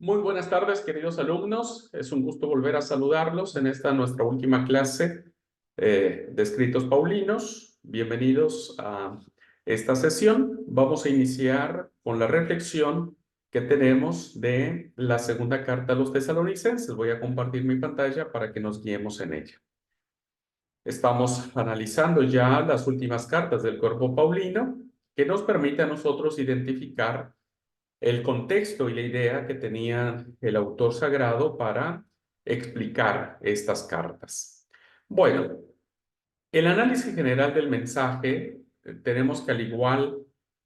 Muy buenas tardes, queridos alumnos. Es un gusto volver a saludarlos en esta nuestra última clase de escritos paulinos. Bienvenidos a esta sesión. Vamos a iniciar con la reflexión que tenemos de la segunda carta a los tesalonicenses. Voy a compartir mi pantalla para que nos guiemos en ella. Estamos analizando ya las últimas cartas del cuerpo paulino que nos permite a nosotros identificar el contexto y la idea que tenía el autor sagrado para explicar estas cartas. Bueno, el análisis general del mensaje, tenemos que al igual,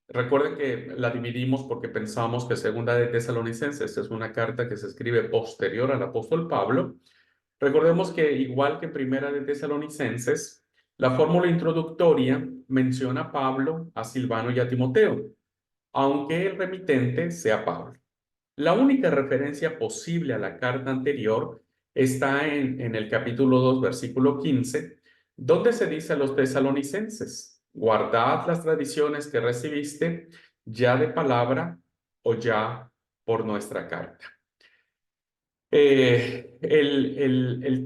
recuerden que la dividimos porque pensamos que Segunda de Tesalonicenses es una carta que se escribe posterior al apóstol Pablo. Recordemos que igual que Primera de Tesalonicenses, la fórmula introductoria menciona a Pablo, a Silvano y a Timoteo, aunque el remitente sea Pablo. La única referencia posible a la carta anterior está en el capítulo 2, versículo 15, donde se dice a los tesalonicenses: guardad las tradiciones que recibiste, ya de palabra o ya por nuestra carta. El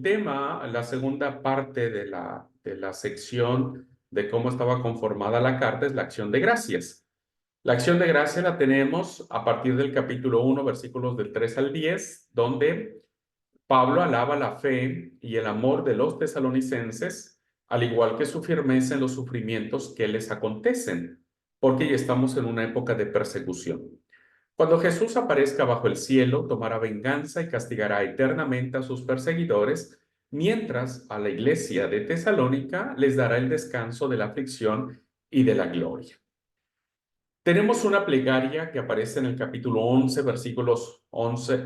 tema, la segunda parte de la sección de cómo estaba conformada la carta, es la acción de gracias. La acción de gracia la tenemos a partir del capítulo 1, versículos del 3 al 10, donde Pablo alaba la fe y el amor de los tesalonicenses, al igual que su firmeza en los sufrimientos que les acontecen, porque ya estamos en una época de persecución. Cuando Jesús aparezca bajo el cielo, tomará venganza y castigará eternamente a sus perseguidores, mientras a la iglesia de Tesalónica les dará el descanso de la aflicción y de la gloria. Tenemos una plegaria que aparece en el capítulo 11,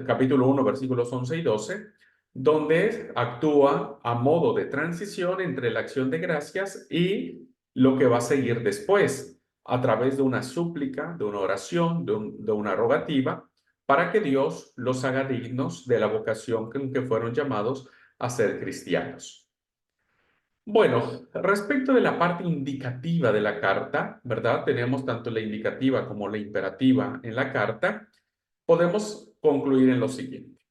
capítulo 1, versículos 11 y 12, donde actúa a modo de transición entre la acción de gracias y lo que va a seguir después, a través de una súplica, de una oración, de una rogativa, para que Dios los haga dignos de la vocación con que fueron llamados a ser cristianos. Bueno, respecto de la parte indicativa de la carta, ¿verdad? Tenemos tanto la indicativa como la imperativa en la carta. Podemos concluir en lo siguiente.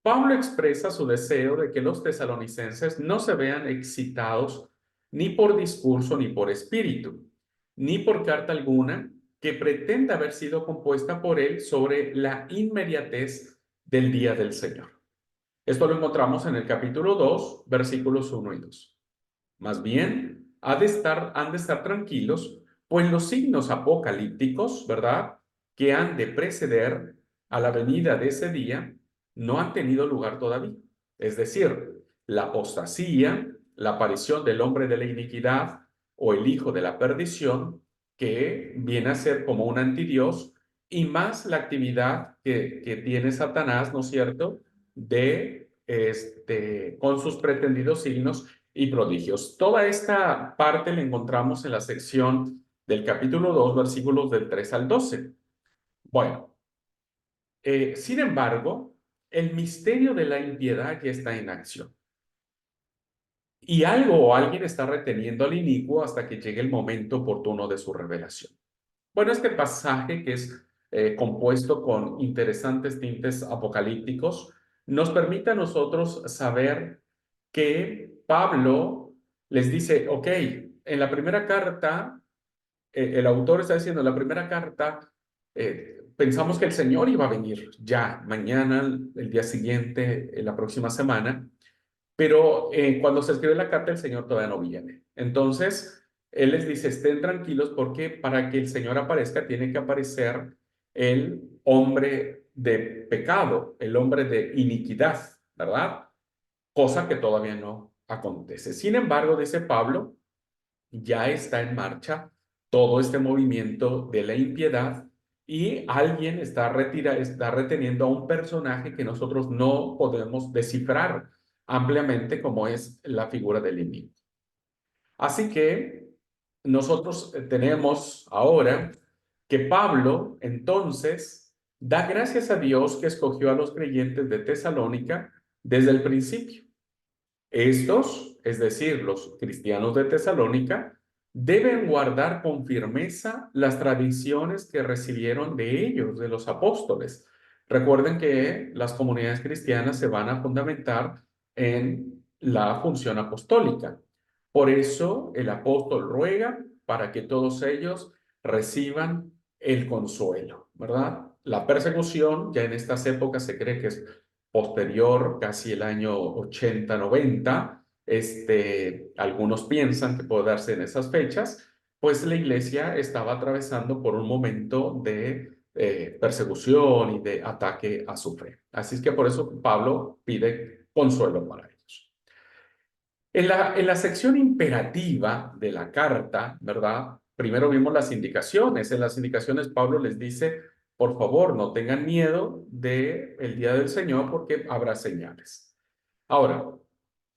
Pablo expresa su deseo de que los tesalonicenses no se vean excitados ni por discurso ni por espíritu, ni por carta alguna que pretenda haber sido compuesta por él sobre la inmediatez del día del Señor. Esto lo encontramos en el capítulo 2, versículos 1 y 2. Más bien, han de estar tranquilos, pues los signos apocalípticos, ¿verdad?, que han de preceder a la venida de ese día, no han tenido lugar todavía. Es decir, la apostasía, la aparición del hombre de la iniquidad o el hijo de la perdición, que viene a ser como un antidios, y más la actividad que tiene Satanás, ¿no es cierto?, con sus pretendidos signos y prodigios. Toda esta parte la encontramos en la sección del capítulo 2, versículos del 3 al 12. Bueno, sin embargo, el misterio de la impiedad ya está en acción. Y algo o alguien está reteniendo al inicuo hasta que llegue el momento oportuno de su revelación. Bueno, este pasaje, que es compuesto con interesantes tintes apocalípticos, nos permite a nosotros saber que Pablo les dice: ok, en la primera carta, el autor está diciendo, en la primera carta, pensamos que el Señor iba a venir ya, mañana, el día siguiente, la próxima semana, pero cuando se escribe la carta, el Señor todavía no viene. Entonces, Él les dice: estén tranquilos, porque para que el Señor aparezca, tiene que aparecer el hombre de pecado, el hombre de iniquidad, ¿verdad? Cosa que todavía no acontece. Sin embargo, dice Pablo, ya está en marcha todo este movimiento de la impiedad, y alguien está reteniendo a un personaje que nosotros no podemos descifrar ampliamente, como es la figura del enemigo. Así que nosotros tenemos ahora que Pablo entonces da gracias a Dios que escogió a los creyentes de Tesalónica desde el principio. Estos, es decir, los cristianos de Tesalónica, deben guardar con firmeza las tradiciones que recibieron de ellos, de los apóstoles, Recuerden que las comunidades cristianas se van a fundamentar en la función apostólica. Por eso el apóstol ruega para que todos ellos reciban el consuelo, ¿verdad? La persecución ya en estas épocas se cree que es posterior, casi el año 80, 90. Algunos piensan que puede darse en esas fechas, pues la iglesia estaba atravesando por un momento de persecución y de ataque a su fe. Así es que por eso Pablo pide consuelo para ellos. En la sección imperativa de la carta, ¿verdad? Primero vimos las indicaciones. En las indicaciones Pablo les dice, por favor, no tengan miedo del día del Señor porque habrá señales. Ahora,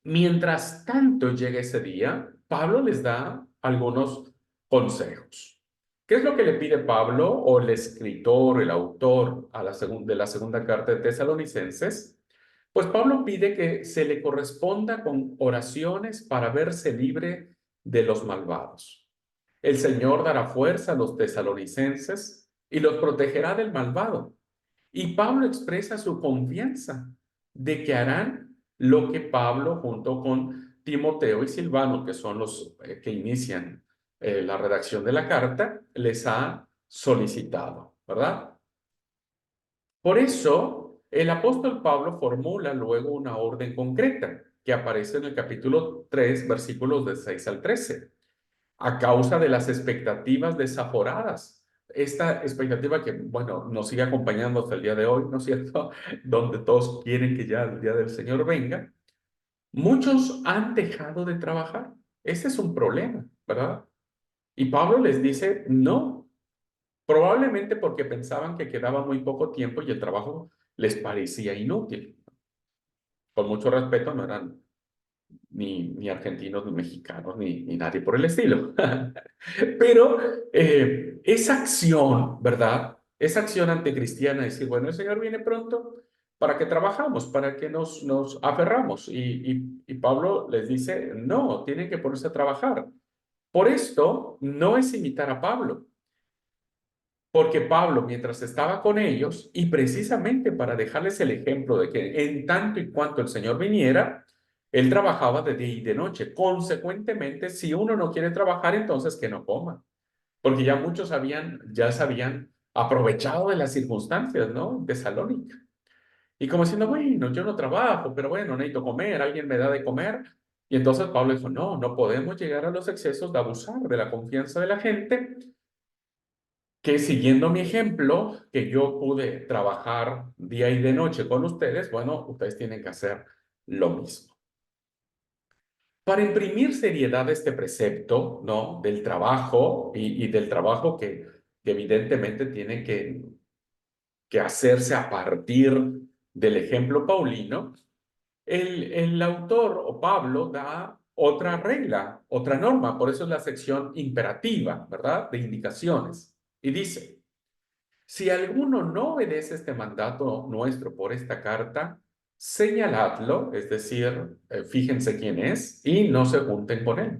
mientras tanto llega ese día, Pablo les da algunos consejos. ¿Qué es lo que le pide Pablo o el escritor, el autor de la segunda carta de Tesalonicenses? Pues Pablo pide que se le corresponda con oraciones para verse libre de los malvados. El Señor dará fuerza a los tesalonicenses y los protegerá del malvado. Y Pablo expresa su confianza de que harán lo que Pablo junto con Timoteo y Silvano, que son los que inician la redacción de la carta, les ha solicitado, ¿verdad? Por eso, el apóstol Pablo formula luego una orden concreta que aparece en el capítulo 3, versículos de 6 al 13, a causa de las expectativas desaforadas. Esta expectativa que, bueno, nos sigue acompañando hasta el día de hoy, ¿no es cierto? Donde todos quieren que ya el día del Señor venga. Muchos han dejado de trabajar. Ese es un problema, ¿verdad? Y Pablo les dice, no, probablemente porque pensaban que quedaba muy poco tiempo y el trabajo les parecía inútil. Con mucho respeto, no eran ni argentinos, ni mexicanos, ni nadie por el estilo. Pero esa acción, ¿verdad? Esa acción anticristiana, decir, bueno, el Señor viene pronto, ¿para qué trabajamos? ¿Para qué nos aferramos? Y Pablo les dice, no, tienen que ponerse a trabajar. Por esto, no es imitar a Pablo, porque Pablo, mientras estaba con ellos, y precisamente para dejarles el ejemplo de que en tanto y cuanto el Señor viniera, él trabajaba de día y de noche. Consecuentemente, si uno no quiere trabajar, entonces que no coma, porque ya muchos ya se habían aprovechado de las circunstancias, ¿no? De Salónica. Y como diciendo, bueno, yo no trabajo, pero bueno, necesito comer, alguien me da de comer. Y entonces Pablo dijo, no, no podemos llegar a los excesos de abusar de la confianza de la gente, que siguiendo mi ejemplo, que yo pude trabajar día y de noche con ustedes, bueno, ustedes tienen que hacer lo mismo. Para imprimir seriedad a este precepto, ¿no? Del trabajo y del trabajo que evidentemente tiene que hacerse a partir del ejemplo paulino, el autor o Pablo da otra regla, otra norma, por eso es la sección imperativa, ¿verdad? De indicaciones. Y dice, si alguno no obedece este mandato nuestro por esta carta, señaladlo, es decir, fíjense quién es y no se junten con él.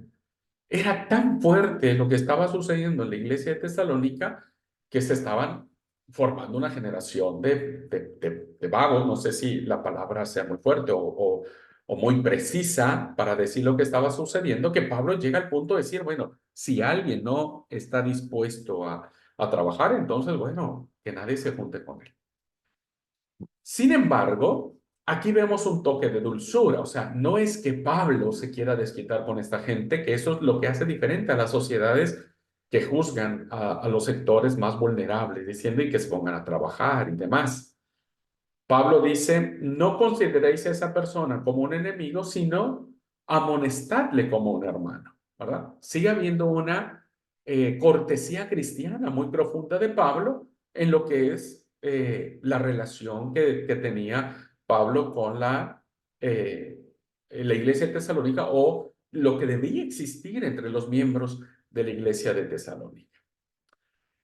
Era tan fuerte lo que estaba sucediendo en la iglesia de Tesalónica que se estaban formando una generación de vagos. No sé si la palabra sea muy fuerte o muy precisa para decir lo que estaba sucediendo, que Pablo llega al punto de decir, bueno, si alguien no está dispuesto a trabajar, entonces, bueno, que nadie se junte con él. Sin embargo, aquí vemos un toque de dulzura, o sea, no es que Pablo se quiera desquitar con esta gente, que eso es lo que hace diferente a las sociedades que juzgan a los sectores más vulnerables, diciendo y que se pongan a trabajar y demás. Pablo dice, no consideréis a esa persona como un enemigo, sino amonestadle como un hermano, ¿verdad? Sigue habiendo una cortesía cristiana muy profunda de Pablo en lo que es la relación que tenía Pablo con la iglesia de Tesalónica o lo que debía existir entre los miembros de la iglesia de Tesalónica.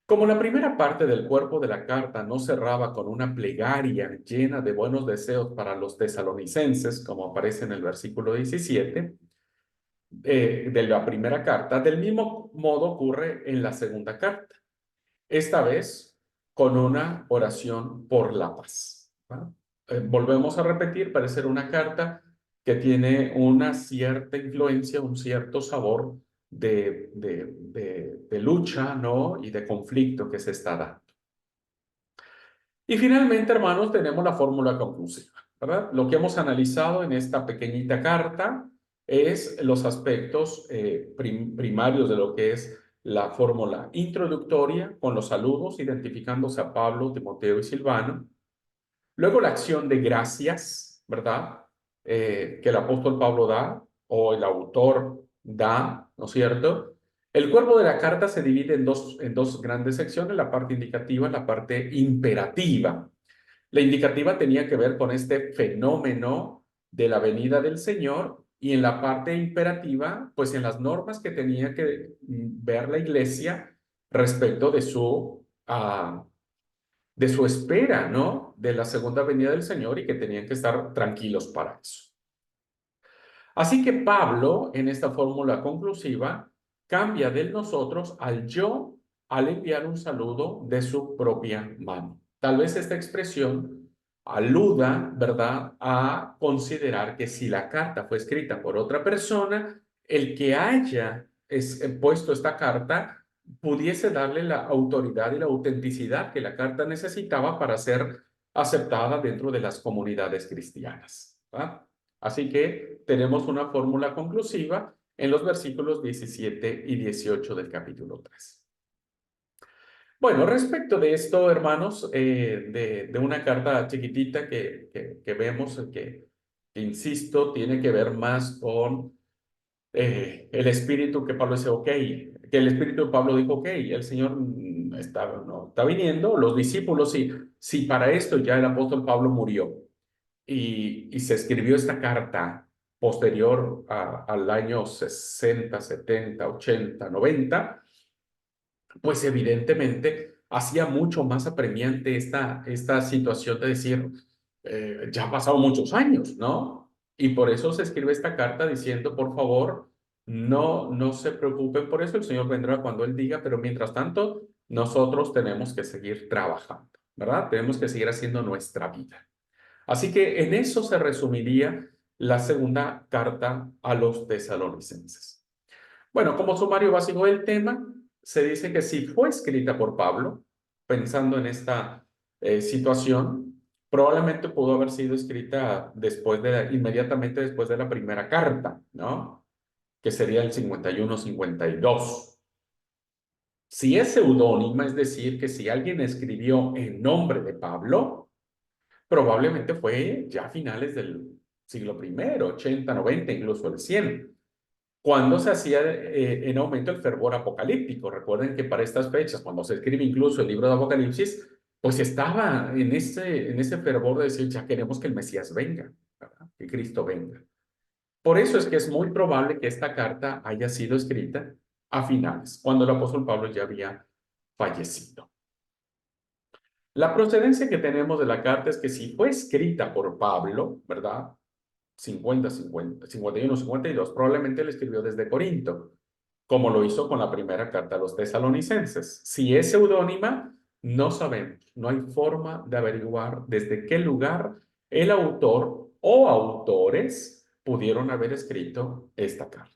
Como la primera parte del cuerpo de la carta no cerraba con una plegaria llena de buenos deseos para los tesalonicenses, como aparece en el versículo 17 de la primera carta, del mismo modo ocurre en la segunda carta. Esta vez con una oración por la paz. ¿Va? Volvemos a repetir, parece ser una carta que tiene una cierta influencia, un cierto sabor de lucha, ¿no? Y de conflicto que se está dando. Y finalmente, hermanos, tenemos la fórmula conclusiva, ¿verdad? Lo que hemos analizado en esta pequeñita carta es los aspectos primarios de lo que es la fórmula introductoria, con los saludos, identificándose a Pablo, Timoteo y Silvano. Luego la acción de gracias, ¿verdad? Que el apóstol Pablo da o el autor da, ¿no es cierto? El cuerpo de la carta se divide en dos grandes secciones, la parte indicativa y la parte imperativa. La indicativa tenía que ver con este fenómeno de la venida del Señor y en la parte imperativa, pues en las normas que tenía que ver la iglesia respecto de su espera, ¿no? De la segunda venida del Señor y que tenían que estar tranquilos para eso. Así que Pablo, en esta fórmula conclusiva, cambia del nosotros al yo al enviar un saludo de su propia mano. Tal vez esta expresión aluda, ¿verdad?, a considerar que si la carta fue escrita por otra persona, el que haya puesto esta carta pudiese darle la autoridad y la autenticidad que la carta necesitaba para ser aceptada dentro de las comunidades cristianas, ¿verdad? Así que tenemos una fórmula conclusiva en los versículos 17 y 18 del capítulo 3. Bueno, respecto de esto, hermanos, de una carta chiquitita que vemos, insisto, tiene que ver más con el espíritu que Pablo dice, ok, que el espíritu de Pablo dijo, ok, el Señor no, está viniendo, los discípulos, si para esto ya el apóstol Pablo murió y se escribió esta carta posterior al año 60, 70, 80, 90, pues evidentemente hacía mucho más apremiante esta situación de decir, ya han pasado muchos años, ¿no? Y por eso se escribe esta carta diciendo, por favor, no se preocupen por eso, el Señor vendrá cuando Él diga, pero mientras tanto, nosotros tenemos que seguir trabajando, ¿verdad? Tenemos que seguir haciendo nuestra vida. Así que en eso se resumiría la segunda carta a los tesalonicenses. Bueno, como sumario básico del tema, se dice que si fue escrita por Pablo, pensando en esta situación, probablemente pudo haber sido escrita inmediatamente después de la primera carta, ¿no? Que sería el 51-52. Si es seudónima, es decir, que si alguien escribió en nombre de Pablo, probablemente fue ya a finales del siglo primero, 80, 90, incluso el 100, cuando se hacía en aumento el fervor apocalíptico. Recuerden que para estas fechas, cuando se escribe incluso el libro de Apocalipsis, pues estaba en ese fervor de decir, ya queremos que el Mesías venga, ¿verdad? Que Cristo venga. Por eso es que es muy probable que esta carta haya sido escrita a finales, cuando el apóstol Pablo ya había fallecido. La procedencia que tenemos de la carta es que si fue escrita por Pablo, ¿verdad? 50, 50, 51, 52, probablemente le escribió desde Corinto, como lo hizo con la primera carta a los tesalonicenses. Si es seudónima, no sabemos, no hay forma de averiguar desde qué lugar el autor o autores pudieron haber escrito esta carta.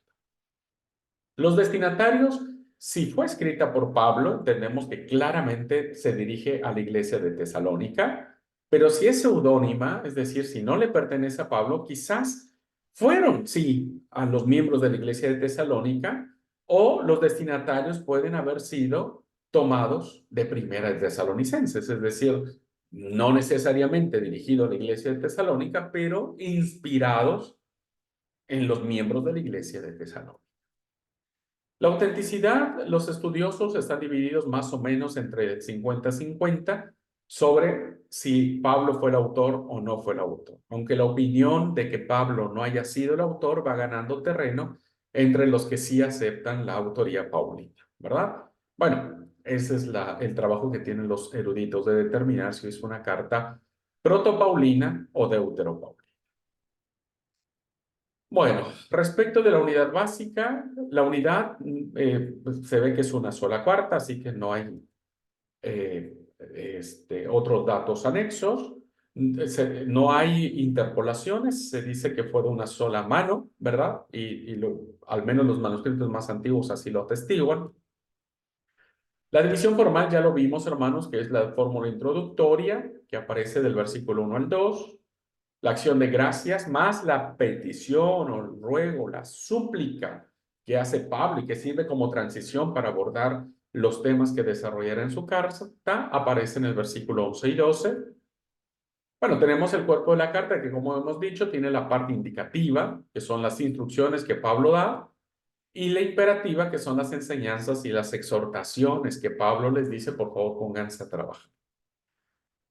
Los destinatarios, si fue escrita por Pablo, entendemos que claramente se dirige a la iglesia de Tesalónica, pero si es seudónima, es decir, si no le pertenece a Pablo, quizás fueron, sí, a los miembros de la iglesia de Tesalónica, o los destinatarios pueden haber sido tomados de primera de Tesalonicenses, es decir, no necesariamente dirigido a la iglesia de Tesalónica, pero inspirados en los miembros de la iglesia de Tesalónica. La autenticidad, los estudiosos están divididos más o menos entre 50-50 sobre si Pablo fue el autor o no fue el autor. Aunque la opinión de que Pablo no haya sido el autor va ganando terreno entre los que sí aceptan la autoría paulina, ¿verdad? Bueno, ese es el trabajo que tienen los eruditos de determinar si es una carta protopaulina o deuteropaulina. Bueno, respecto de la unidad básica, la unidad pues, se ve que es una sola cuarta, así que no hay otros datos anexos. No hay interpolaciones, se dice que fue de una sola mano, ¿verdad? Al menos los manuscritos más antiguos así lo atestiguan. La división formal ya lo vimos, hermanos, que es la fórmula introductoria que aparece del versículo 1 al 2. La acción de gracias más la petición o el ruego, la súplica que hace Pablo y que sirve como transición para abordar los temas que desarrollará en su carta, aparece en el versículo 11 y 12. Bueno, tenemos el cuerpo de la carta que, como hemos dicho, tiene la parte indicativa, que son las instrucciones que Pablo da, y la imperativa, que son las enseñanzas y las exhortaciones que Pablo les dice, por favor, pónganse a trabajar.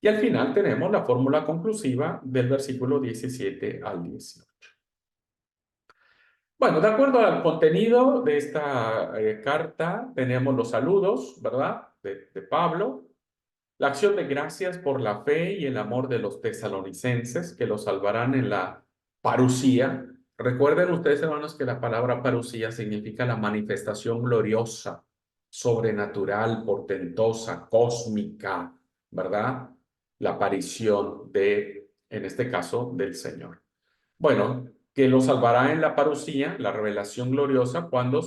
Y al final tenemos la fórmula conclusiva del versículo 17 al 18. Bueno, de acuerdo al contenido de esta carta, tenemos los saludos, ¿verdad? De Pablo, la acción de gracias por la fe y el amor de los tesalonicenses que los salvarán en la parusía. Recuerden ustedes, hermanos, que la palabra parusía significa la manifestación gloriosa, sobrenatural, portentosa, cósmica, ¿verdad? La aparición de, en este caso, del Señor. Bueno, que los salvará en la parusía, la revelación gloriosa, cuando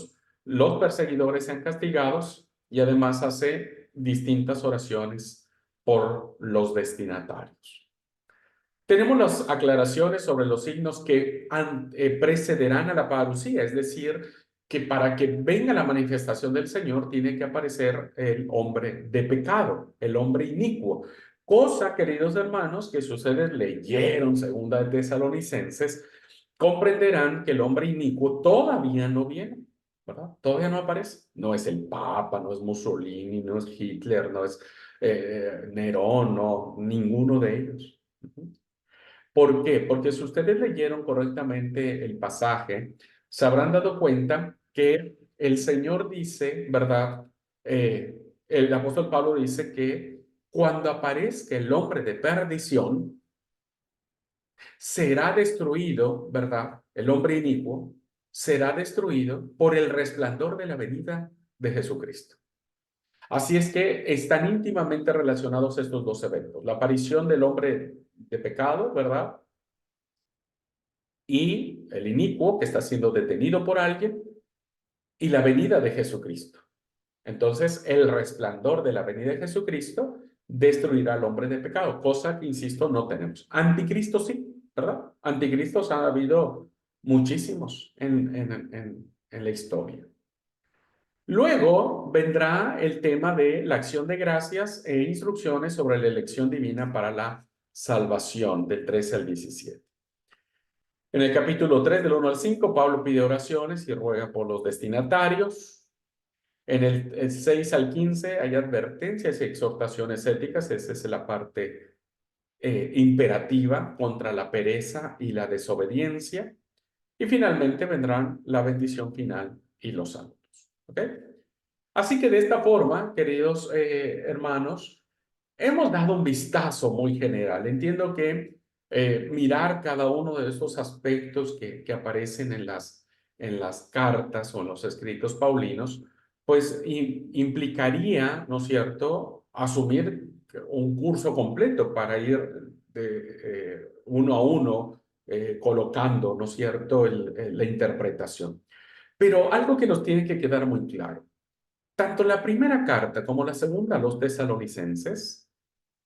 los perseguidores sean castigados, y además hace distintas oraciones por los destinatarios. Tenemos las aclaraciones sobre los signos que precederán a la parusía, es decir, que para que venga la manifestación del Señor tiene que aparecer el hombre de pecado, el hombre inicuo. Cosa, queridos hermanos, que si ustedes leyeron Segunda de Tesalonicenses, comprenderán que el hombre inicuo todavía no viene, ¿verdad? Todavía no aparece. No es el Papa, no es Mussolini, no es Hitler, no es Nerón, no, ninguno de ellos. ¿Por qué? Porque si ustedes leyeron correctamente el pasaje, se habrán dado cuenta que el Señor dice, ¿verdad? El apóstol Pablo dice que cuando aparezca el hombre de perdición, será destruido, ¿verdad? El hombre inicuo será destruido por el resplandor de la venida de Jesucristo. Así es que están íntimamente relacionados estos dos eventos, la aparición del hombre de pecado, ¿verdad? Y el inicuo que está siendo detenido por alguien y la venida de Jesucristo. Entonces, el resplandor de la venida de Jesucristo destruirá al hombre de pecado, cosa que, insisto, no tenemos. Anticristo sí, ¿verdad? Anticristos ha habido muchísimos en la historia. Luego vendrá el tema de la acción de gracias e instrucciones sobre la elección divina para la salvación, del 13 al 17. En el capítulo 3, del 1 al 5, Pablo pide oraciones y ruega por los destinatarios. En el 6 al 15 hay advertencias y exhortaciones éticas. Esa es la parte imperativa contra la pereza y la desobediencia. Y finalmente vendrán la bendición final y los saludos. ¿Ok? Así que de esta forma, queridos hermanos, hemos dado un vistazo muy general. Entiendo que mirar cada uno de estos aspectos que aparecen en las cartas o en los escritos paulinos, pues implicaría, ¿no es cierto?, asumir un curso completo para ir uno a uno colocando, ¿no es cierto?, la interpretación. Pero algo que nos tiene que quedar muy claro. Tanto la primera carta como la segunda a los tesalonicenses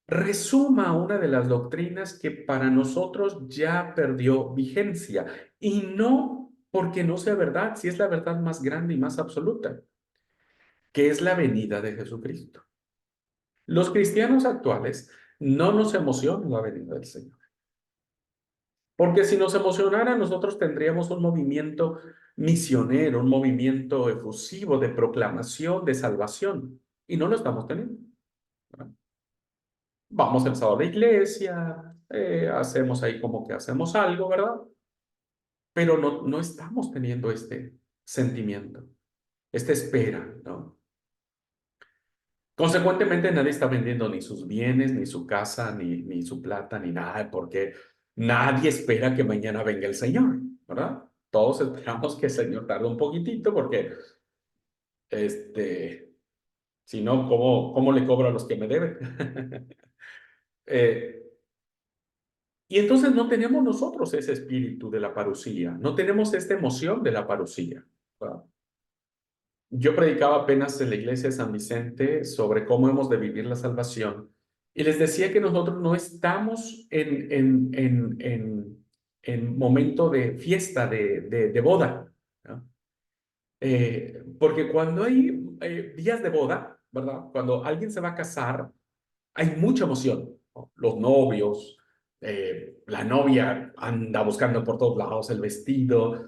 resuma una de las doctrinas que para nosotros ya perdió vigencia, y no porque no sea verdad, si es la verdad más grande y más absoluta, que es la venida de Jesucristo. Los cristianos actuales no nos emociona la venida del Señor, porque si nos emocionara nosotros tendríamos un movimiento misionero, un movimiento efusivo de proclamación, de salvación, y no lo estamos teniendo. Vamos el sábado a la iglesia, hacemos ahí como que hacemos algo, ¿verdad? Pero no estamos teniendo este sentimiento, esta espera, ¿no? Consecuentemente, nadie está vendiendo ni sus bienes, ni su casa, ni su plata, ni nada, porque nadie espera que mañana venga el Señor, ¿verdad? Todos esperamos que el Señor tarde un poquitito, porque este, Si no, ¿cómo le cobro a los que me deben? Eh, y entonces no tenemos nosotros ese espíritu de la parusía, no tenemos esta emoción de la parusía, ¿verdad? Yo predicaba apenas en la iglesia de San Vicente sobre cómo hemos de vivir la salvación y les decía que nosotros no estamos en momento de fiesta, de boda, ¿no? Porque cuando hay días de boda, ¿verdad? Cuando alguien se va a casar, hay mucha emoción, ¿no? Los novios, la novia anda buscando por todos lados el vestido,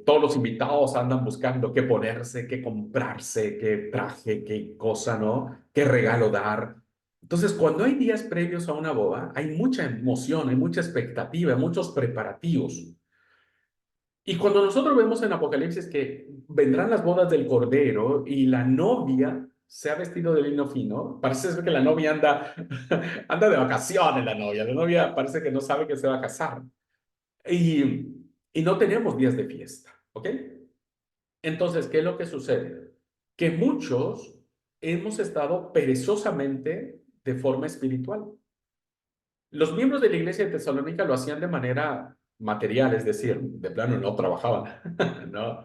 todos los invitados andan buscando qué ponerse, qué comprarse, qué traje, qué cosa, ¿no? Qué regalo dar. Entonces, cuando hay días previos a una boda, hay mucha emoción, hay mucha expectativa, hay muchos preparativos. Y cuando nosotros vemos en Apocalipsis que vendrán las bodas del Cordero y la novia se ha vestido de lino fino, parece ser que la novia anda, anda de vacaciones, la novia parece que no sabe que se va a casar. Y no tenemos días de fiesta, ¿ok? Entonces, ¿qué es lo que sucede? Que muchos hemos estado perezosamente de forma espiritual. Los miembros de la iglesia de Tesalónica lo hacían de manera material, es decir, de plano no trabajaban, no,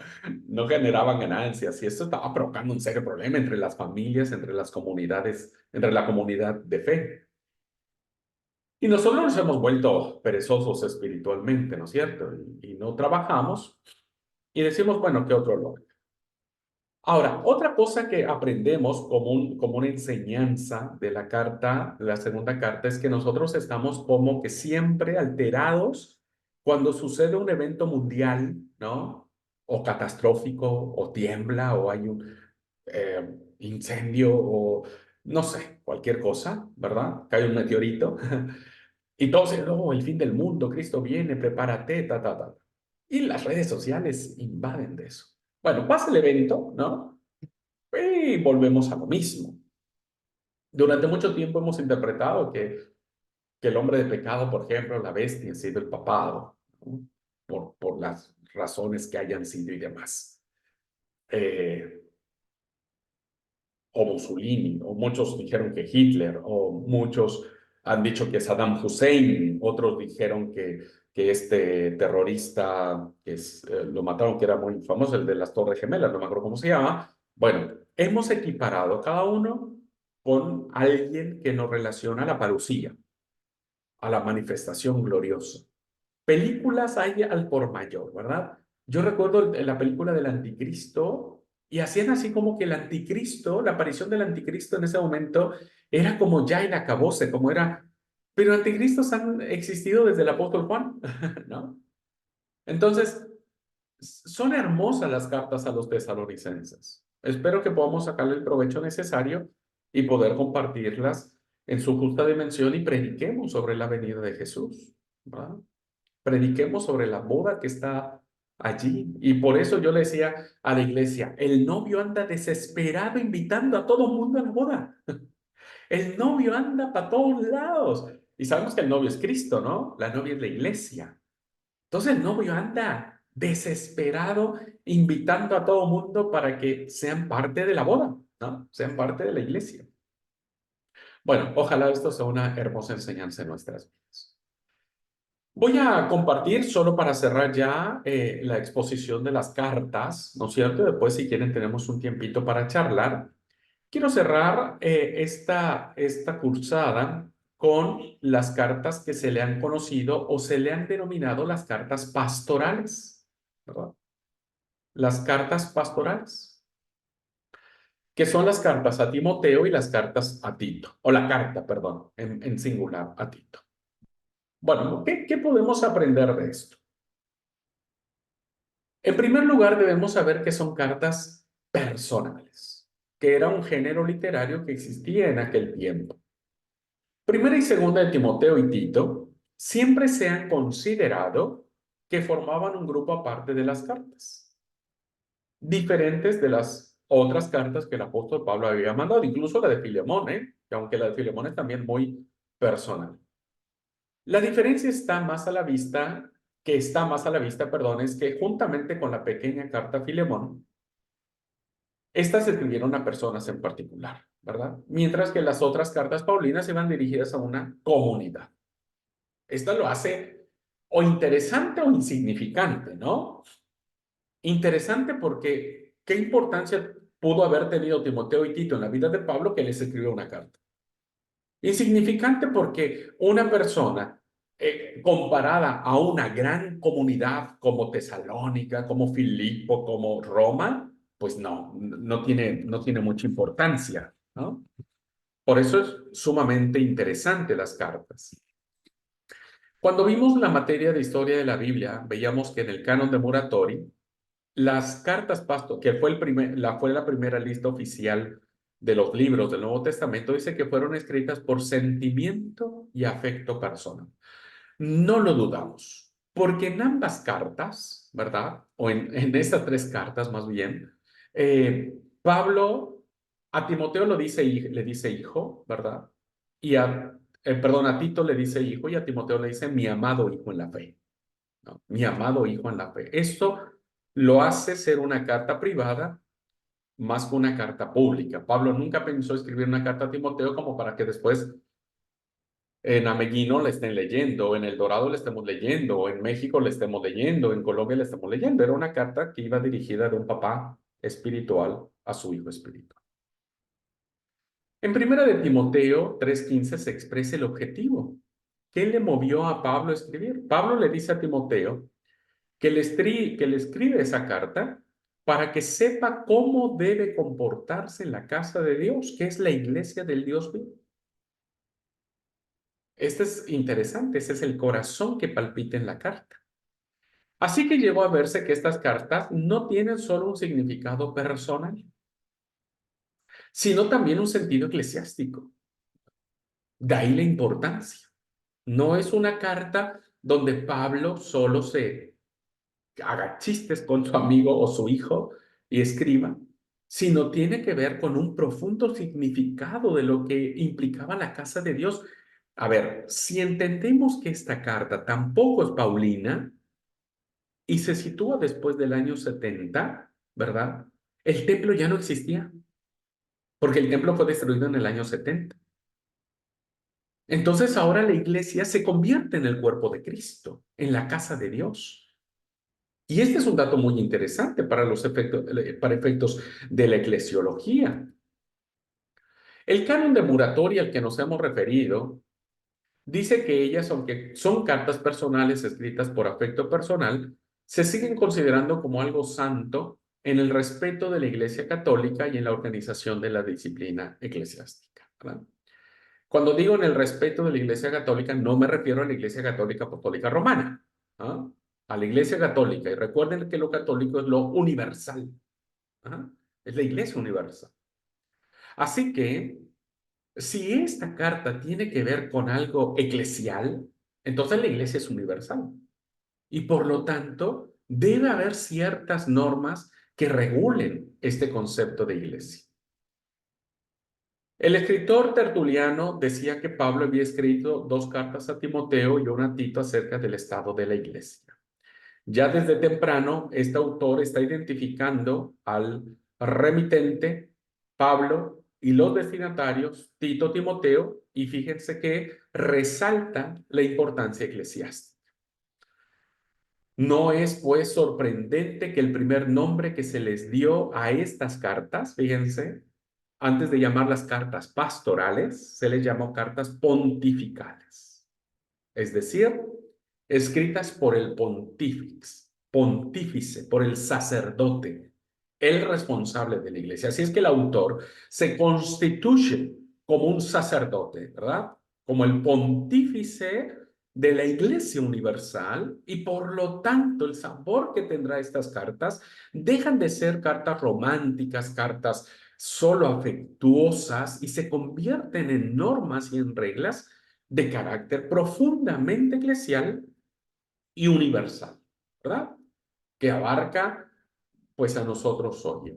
no generaban ganancias y esto estaba provocando un serio problema entre las familias, entre las comunidades, entre la comunidad de fe. Y nosotros nos hemos vuelto perezosos espiritualmente, ¿no es cierto? Y no trabajamos y decimos, bueno, ¿qué otro lo? Ahora, otra cosa que aprendemos como una enseñanza de la carta, de la segunda carta, es que nosotros estamos como que siempre alterados cuando sucede un evento mundial, ¿no? O catastrófico, o tiembla, o hay un incendio, o no sé, cualquier cosa, ¿verdad? Cae un meteorito. Y todos dicen, oh, el fin del mundo, Cristo viene, prepárate, ta, ta, ta. Y las redes sociales invaden de eso. Bueno, pasa el evento, ¿no? Y volvemos a lo mismo. Durante mucho tiempo hemos interpretado que el hombre de pecado, por ejemplo, la bestia, ha sido el papado, ¿no? Por las razones que hayan sido y demás. Eh, o Mussolini, o muchos dijeron que Hitler, o muchos han dicho que Saddam Hussein, otros dijeron que este terrorista, lo mataron, que era muy famoso, el de las Torres Gemelas, no me acuerdo cómo se llama. Bueno, hemos equiparado cada uno con alguien que nos relaciona a la parucía, a la manifestación gloriosa. Películas hay al por mayor, ¿verdad? Yo recuerdo la película del Anticristo y hacían así como que el Anticristo, la aparición del Anticristo en ese momento era como ya el acabose, como era, pero anticristos han existido desde el apóstol Juan, ¿no? Entonces, son hermosas las cartas a los tesalonicenses. Espero que podamos sacarle el provecho necesario y poder compartirlas en su justa dimensión y prediquemos sobre la venida de Jesús, ¿verdad? Prediquemos sobre la boda que está allí. Y por eso yo le decía a la iglesia, el novio anda desesperado invitando a todo el mundo a la boda. El novio anda para todos lados. Y sabemos que el novio es Cristo, ¿no? La novia es la iglesia. Entonces el novio anda desesperado invitando a todo el mundo para que sean parte de la boda, ¿no? Sean parte de la iglesia. Bueno, ojalá esto sea una hermosa enseñanza en nuestras vidas. Voy a compartir solo para cerrar ya la exposición de las cartas, ¿no es cierto? Después, si quieren, tenemos un tiempito para charlar. Quiero cerrar esta cursada con las cartas que se le han conocido o se le han denominado las cartas pastorales, ¿verdad? Las cartas pastorales, que son las cartas a Timoteo y las cartas a Tito, o la carta, perdón, en singular a Tito. Bueno, ¿qué podemos aprender de esto? En primer lugar, debemos saber que son cartas personales, que era un género literario que existía en aquel tiempo. Primera y segunda de Timoteo y Tito siempre se han considerado que formaban un grupo aparte de las cartas, diferentes de las otras cartas que el apóstol Pablo había mandado, incluso la de Filemón, que aunque la de Filemón es también muy personal. La diferencia está más a la vista, perdón, es que juntamente con la pequeña carta a Filemón, Estas se escribieron a personas en particular, ¿verdad? Mientras que las otras cartas paulinas iban dirigidas a una comunidad. Esto lo hace o interesante o insignificante, ¿no? Interesante porque ¿qué importancia pudo haber tenido Timoteo y Tito en la vida de Pablo que les escribió una carta? Insignificante porque una persona comparada a una gran comunidad como Tesalónica, como Filipo, como Roma, pues no tiene mucha importancia, ¿no? Por eso es sumamente interesante las cartas. Cuando vimos la materia de historia de la Biblia, veíamos que en el canon de Muratori, las cartas pasto, que fue la primera lista oficial de los libros del Nuevo Testamento, dice que fueron escritas por sentimiento y afecto personal. No lo dudamos, porque en ambas cartas, ¿verdad? O en estas tres cartas más bien, Pablo a Timoteo le dice hijo, ¿verdad? Perdón, a Tito le dice hijo y a Timoteo le dice mi amado hijo en la fe, ¿no? Mi amado hijo en la fe. Esto lo hace ser una carta privada más que una carta pública. Pablo nunca pensó escribir una carta a Timoteo como para que después en Ameguino la estén leyendo, en El Dorado la estemos leyendo, en México la estemos leyendo, en Colombia la estemos leyendo. Era una carta que iba dirigida de un papá espiritual a su hijo espiritual. En primera de Timoteo 3:15 se expresa el objetivo. ¿Qué le movió a Pablo a escribir? Pablo le dice a Timoteo que le escribe esa carta para que sepa cómo debe comportarse en la casa de Dios, que es la iglesia del Dios vivo. Este es interesante, ese es el corazón que palpita en la carta. Así que llegó a verse que estas cartas no tienen solo un significado personal, sino también un sentido eclesiástico. De ahí la importancia. No es una carta donde Pablo solo se haga chistes con su amigo o su hijo y escriba, sino tiene que ver con un profundo significado de lo que implicaba la casa de Dios. A ver, si entendemos que esta carta tampoco es paulina y se sitúa después del año 70, ¿verdad? El templo ya no existía, porque el templo fue destruido en el año 70. Entonces ahora la iglesia se convierte en el cuerpo de Cristo, en la casa de Dios. Y este es un dato muy interesante para efectos de la eclesiología. El canon de Muratori al que nos hemos referido dice que ellas, aunque son cartas personales escritas por afecto personal, se siguen considerando como algo santo en el respeto de la Iglesia Católica y en la organización de la disciplina eclesiástica, ¿verdad? Cuando digo en el respeto de la Iglesia Católica, no me refiero a la Iglesia Católica Apostólica Romana, ¿ah? A la Iglesia Católica. Y recuerden que lo católico es lo universal. ¿Ah? Es la Iglesia universal. Así que, si esta carta tiene que ver con algo eclesial, entonces la Iglesia es universal. Y por lo tanto, debe haber ciertas normas que regulen este concepto de Iglesia. El escritor Tertuliano decía que Pablo había escrito 2 cartas a Timoteo y una a Tito acerca del estado de la iglesia. Ya desde temprano, este autor está identificando al remitente, Pablo, y los destinatarios, Tito, Timoteo, y fíjense que resalta la importancia eclesiástica. No es pues sorprendente que el primer nombre que se les dio a estas cartas, fíjense, antes de llamarlas cartas pastorales, se les llamó cartas pontificales, es decir, escritas por el pontífice, por el sacerdote, el responsable de la iglesia. Así es que el autor se constituye como un sacerdote, ¿verdad? Como el pontífice de la Iglesia Universal y por lo tanto el sabor que tendrá estas cartas dejan de ser cartas románticas, cartas solo afectuosas y se convierten en normas y en reglas de carácter profundamente eclesial y universal, ¿verdad? Que abarca pues a nosotros hoy.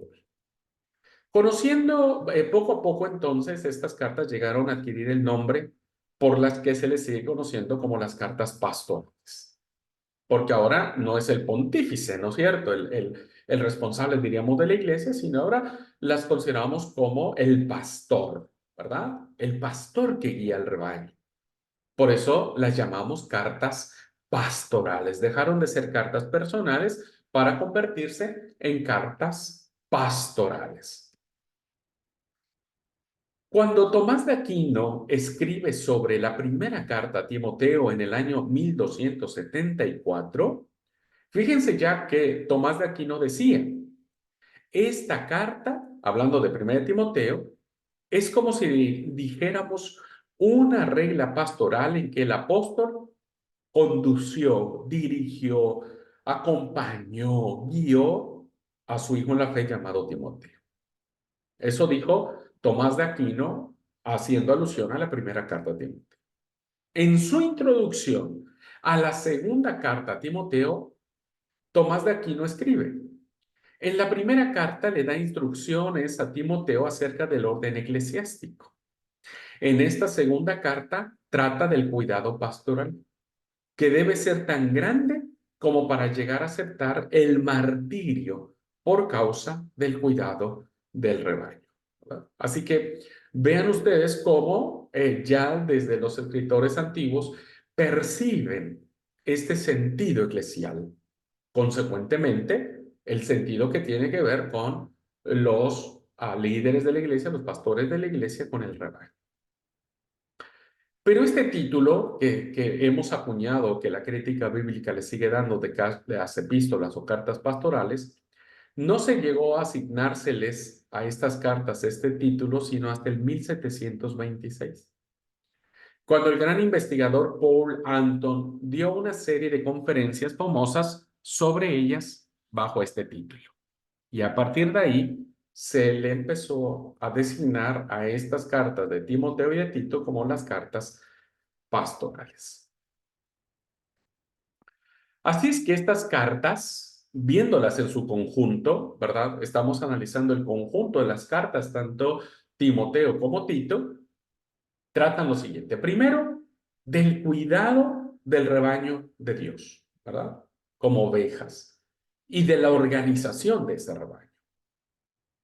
Conociendo poco a poco entonces, estas cartas llegaron a adquirir el nombre por las que se les sigue conociendo como las cartas pastorales. Porque ahora no es el pontífice, ¿no es cierto? El responsable, diríamos, de la iglesia, sino ahora las consideramos como el pastor, ¿verdad? El pastor que guía al rebaño. Por eso las llamamos cartas pastorales. Dejaron de ser cartas personales para convertirse en cartas pastorales. Cuando Tomás de Aquino escribe sobre la primera carta a Timoteo en el año 1274, fíjense ya que Tomás de Aquino decía, esta carta, hablando de 1 Timoteo, es como si dijéramos una regla pastoral en que el apóstol condució, dirigió, acompañó, guió a su hijo en la fe llamado Timoteo. Eso dijo Tomás de Aquino haciendo alusión a la primera carta a Timoteo. En su introducción a la segunda carta a Timoteo, Tomás de Aquino escribe, en la primera carta le da instrucciones a Timoteo acerca del orden eclesiástico. En esta segunda carta trata del cuidado pastoral, que debe ser tan grande como para llegar a aceptar el martirio por causa del cuidado del rebaño, ¿verdad? Así que vean ustedes cómo ya desde los escritores antiguos perciben este sentido eclesial. Consecuentemente, el sentido que tiene que ver con los líderes de la iglesia, los pastores de la iglesia, con el rebaño. Pero este título que hemos acuñado, que la crítica bíblica le sigue dando de las epístolas o cartas pastorales, no se llegó a asignárseles a estas cartas este título sino hasta el 1726, cuando el gran investigador Paul Anton dio una serie de conferencias famosas sobre ellas bajo este título. Y a partir de ahí se le empezó a designar a estas cartas de Timoteo y de Tito como las cartas pastorales. Así es que estas cartas, viéndolas en su conjunto, ¿verdad? Estamos analizando el conjunto de las cartas, tanto Timoteo como Tito, tratan lo siguiente. Primero, del cuidado del rebaño de Dios, ¿verdad? Como ovejas, y de la organización de ese rebaño.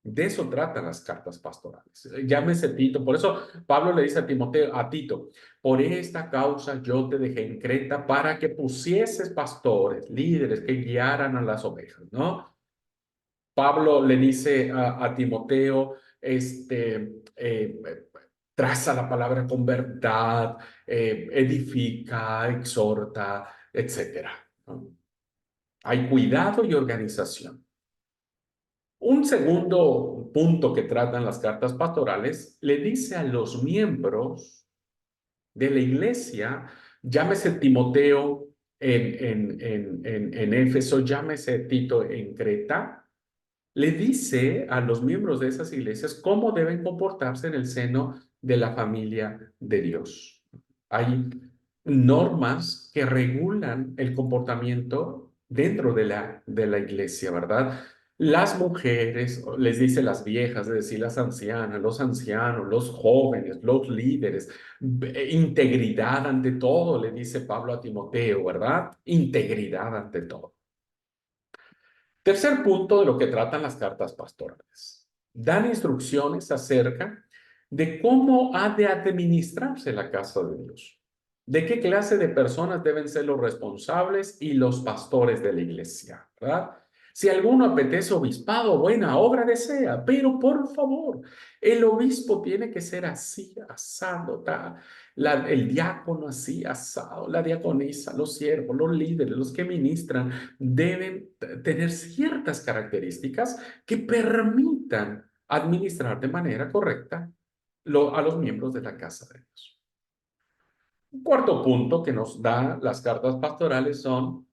De eso tratan las cartas pastorales. Llámese Tito. Por eso Pablo le dice a Timoteo, a Tito, por esta causa yo te dejé en Creta para que pusieses pastores, líderes que guiaran a las ovejas, ¿no? Pablo le dice a Timoteo, traza la palabra con verdad, edifica, exhorta, etcétera, ¿no? Hay cuidado y organización. Un segundo punto que tratan las cartas pastorales le dice a los miembros de la iglesia, llámese Timoteo en Éfeso, llámese Tito en Creta, le dice a los miembros de esas iglesias cómo deben comportarse en el seno de la familia de Dios. Hay normas que regulan el comportamiento dentro de la iglesia, ¿verdad? Las mujeres, les dice las viejas, es decir, las ancianas, los ancianos, los jóvenes, los líderes, integridad ante todo, le dice Pablo a Timoteo, ¿verdad? Integridad ante todo. Tercer punto de lo que tratan las cartas pastorales. Dan instrucciones acerca de cómo ha de administrarse la casa de Dios. De qué clase de personas deben ser los responsables y los pastores de la iglesia, ¿verdad? Si alguno apetece obispado, buena obra desea, pero por favor, el obispo tiene que ser así, asado, el diácono así, asado, la diaconisa, los siervos, los líderes, los que ministran, deben tener ciertas características que permitan administrar de manera correcta a los miembros de la casa de Dios. Un cuarto punto que nos da las cartas pastorales son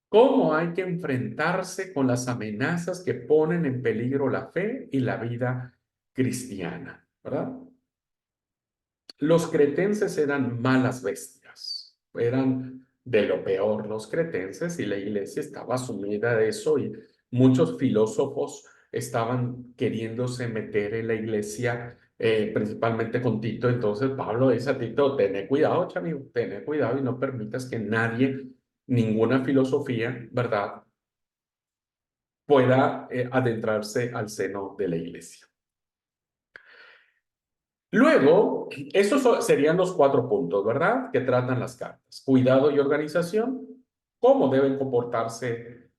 cómo hay que enfrentarse con las amenazas que ponen en peligro la fe y la vida cristiana, ¿verdad? Los cretenses eran malas bestias, eran de lo peor los cretenses y la iglesia estaba sumida de eso y muchos filósofos estaban queriéndose meter en la iglesia, principalmente con Tito. Entonces Pablo dice a Tito, ten cuidado, chamigo, ten cuidado y no permitas que nadie, ninguna filosofía, ¿verdad?, pueda adentrarse al seno de la iglesia. Luego, serían los 4 puntos, ¿verdad? Que tratan las cartas. Cuidado y organización, cómo deben comportarse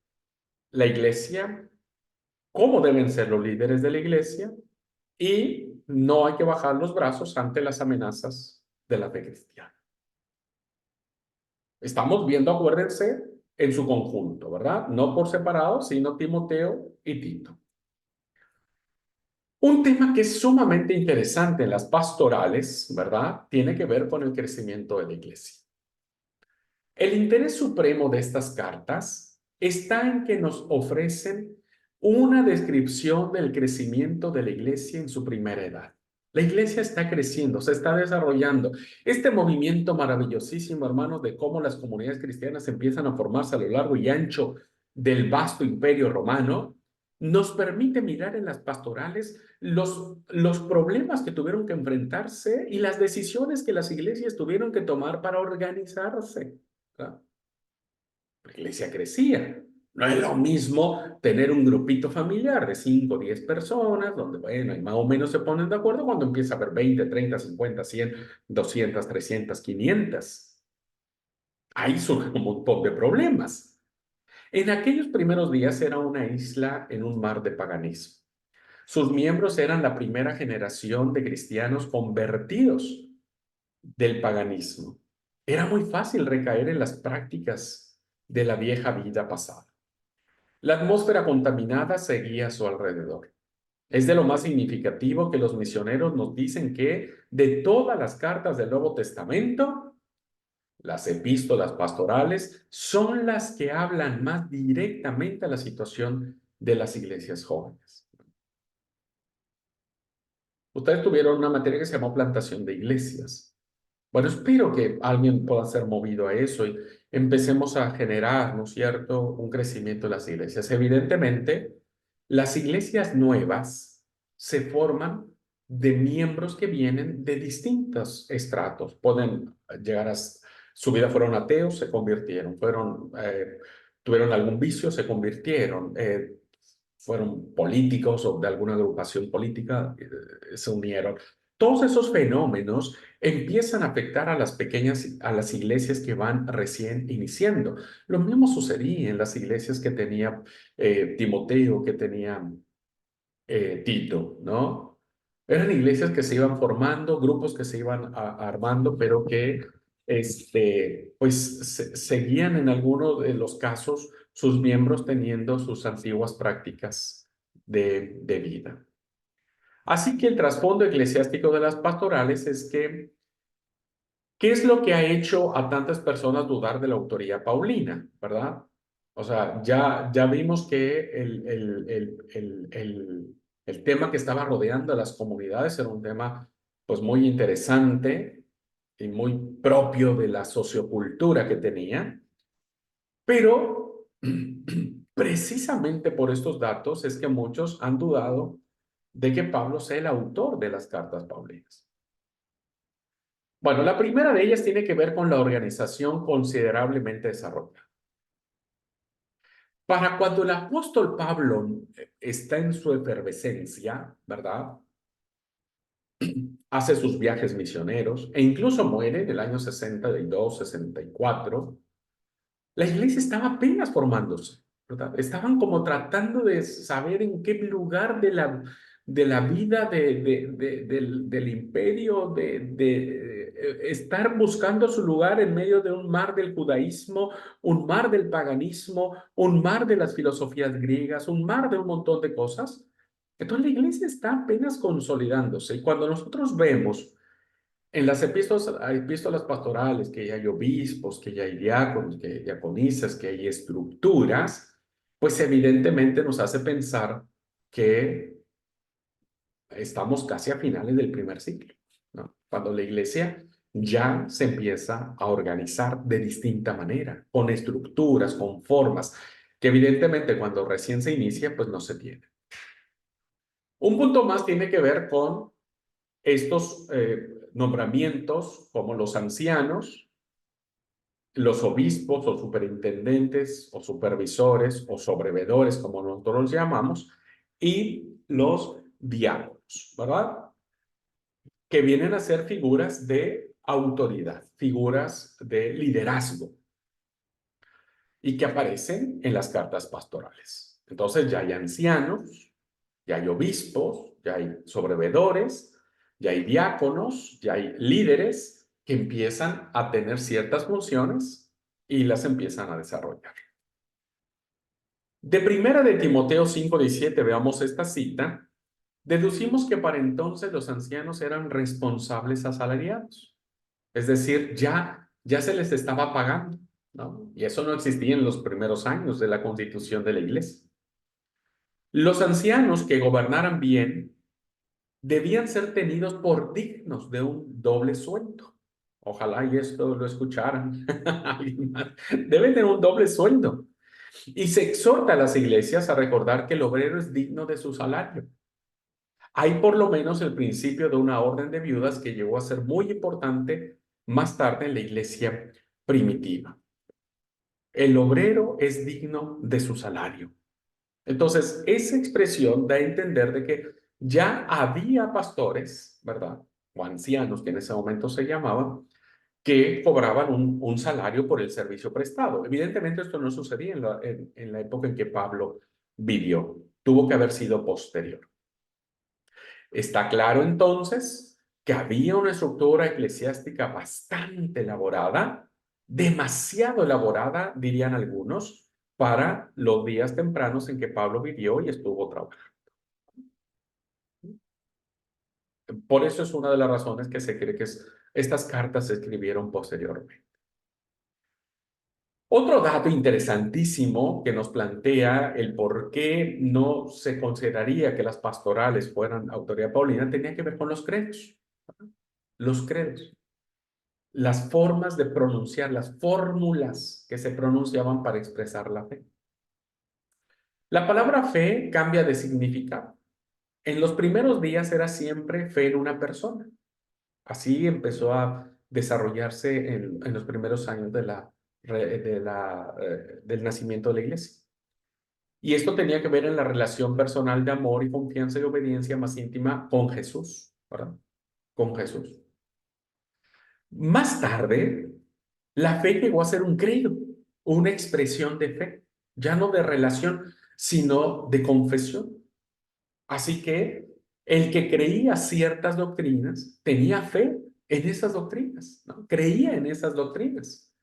la iglesia, cómo deben ser los líderes de la iglesia y no hay que bajar los brazos ante las amenazas de la fe cristiana. Estamos viendo, acuérdense, en su conjunto, ¿verdad? No por separado, sino Timoteo y Tito. Un tema que es sumamente interesante en las pastorales, ¿verdad? Tiene que ver con el crecimiento de la iglesia. El interés supremo de estas cartas está en que nos ofrecen una descripción del crecimiento de la iglesia en su primera edad. La iglesia está creciendo, se está desarrollando. Este movimiento maravillosísimo, hermanos, de cómo las comunidades cristianas empiezan a formarse a lo largo y ancho del vasto imperio romano, nos permite mirar en las pastorales los problemas que tuvieron que enfrentarse y las decisiones que las iglesias tuvieron que tomar para organizarse. ¿Verdad? La iglesia crecía. No es lo mismo tener un grupito familiar de 5 o 10 personas, donde, bueno, y más o menos se ponen de acuerdo cuando empieza a haber 20, 30, 50, 100, 200, 300, 500. Ahí surgen un montón de problemas. En aquellos primeros días era una isla en un mar de paganismo. Sus miembros eran la primera generación de cristianos convertidos del paganismo. Era muy fácil recaer en las prácticas de la vieja vida pasada. La atmósfera contaminada seguía a su alrededor. Es de lo más significativo que los misioneros nos dicen que de todas las cartas del Nuevo Testamento, las epístolas pastorales son las que hablan más directamente a la situación de las iglesias jóvenes. Ustedes tuvieron una materia que se llamó plantación de iglesias. Bueno, espero que alguien pueda ser movido a eso y empecemos a generar, ¿no es cierto?, un crecimiento de las iglesias. Evidentemente, las iglesias nuevas se forman de miembros que vienen de distintos estratos. Pueden llegar a su vida fueron ateos, se convirtieron, tuvieron algún vicio, se convirtieron, fueron políticos o de alguna agrupación política, se unieron. Todos esos fenómenos empiezan a afectar a las iglesias que van recién iniciando. Lo mismo sucedía en las iglesias que tenía Timoteo, que tenía Tito, ¿no? Eran iglesias que se iban formando, grupos que se iban armando, pero que pues seguían en algunos de los casos sus miembros teniendo sus antiguas prácticas de vida. Así que el trasfondo eclesiástico de las pastorales es que, ¿qué es lo que ha hecho a tantas personas dudar de la autoría paulina, verdad? O sea, ya vimos que el tema que estaba rodeando a las comunidades era un tema pues muy interesante y muy propio de la sociocultura que tenía, pero precisamente por estos datos es que muchos han dudado de que Pablo sea el autor de las cartas paulinas. Bueno, la primera de ellas tiene que ver con la organización considerablemente desarrollada. Para cuando el apóstol Pablo está en su efervescencia, ¿verdad? Hace sus viajes misioneros e incluso muere en el año 62, 64. La iglesia estaba apenas formándose, ¿verdad? Estaban como tratando de saber en qué lugar de la vida del imperio, estar buscando su lugar en medio de un mar del judaísmo, un mar del paganismo, un mar de las filosofías griegas, un mar de un montón de cosas. Entonces la iglesia está apenas consolidándose y cuando nosotros vemos en las epístolas pastorales, que ya hay obispos, que ya hay diáconos, que hay diaconisas, que hay estructuras, pues evidentemente nos hace pensar que estamos casi a finales del primer siglo, ¿no? Cuando la iglesia ya se empieza a organizar de distinta manera, con estructuras, con formas, que evidentemente cuando recién se inicia, pues no se tiene. Un punto más tiene que ver con estos nombramientos como los ancianos, los obispos o superintendentes o supervisores o sobrevedores, como nosotros los llamamos, y los diáconos, ¿verdad? que vienen a ser figuras de autoridad, figuras de liderazgo, y que aparecen en las cartas pastorales. Entonces ya hay ancianos, ya hay obispos, ya hay sobrevedores, ya hay diáconos, ya hay líderes que empiezan a tener ciertas funciones y las empiezan a desarrollar. De primera de Timoteo 5:17, veamos esta cita, deducimos que para entonces los ancianos eran responsables asalariados, es decir, ya se les estaba pagando, ¿no? Y eso no existía en los primeros años de la constitución de la iglesia. Los ancianos que gobernaran bien debían ser tenidos por dignos de un doble sueldo. Ojalá y esto lo escucharan. Deben tener un doble sueldo. Y se exhorta a las iglesias a recordar que el obrero es digno de su salario. Hay por lo menos el principio de una orden de viudas que llegó a ser muy importante más tarde en la iglesia primitiva. El obrero es digno de su salario. Entonces, esa expresión da a entender de que ya había pastores, ¿verdad? O ancianos, que en ese momento se llamaban, que cobraban un salario por el servicio prestado. Evidentemente, esto no sucedía en la época en que Pablo vivió. Tuvo que haber sido posterior. Está claro entonces que había una estructura eclesiástica bastante elaborada, demasiado elaborada, dirían algunos, para los días tempranos en que Pablo vivió y estuvo trabajando. Por eso es una de las razones que se cree que estas cartas se escribieron posteriormente. Otro dato interesantísimo que nos plantea el por qué no se consideraría que las pastorales fueran autoridad paulina tenía que ver con los credos. Los credos. Las formas de pronunciar, las fórmulas que se pronunciaban para expresar la fe. La palabra fe cambia de significado. En los primeros días era siempre fe en una persona. Así empezó a desarrollarse en los primeros años del nacimiento de la iglesia. Y esto tenía que ver en la relación personal de amor y confianza y obediencia más íntima con Jesús, ¿verdad? Con Jesús. Más tarde, la fe llegó a ser un credo, una expresión de fe, ya no de relación, sino de confesión. Así que el que creía ciertas doctrinas tenía fe en esas doctrinas, ¿no? Creía en esas doctrinas.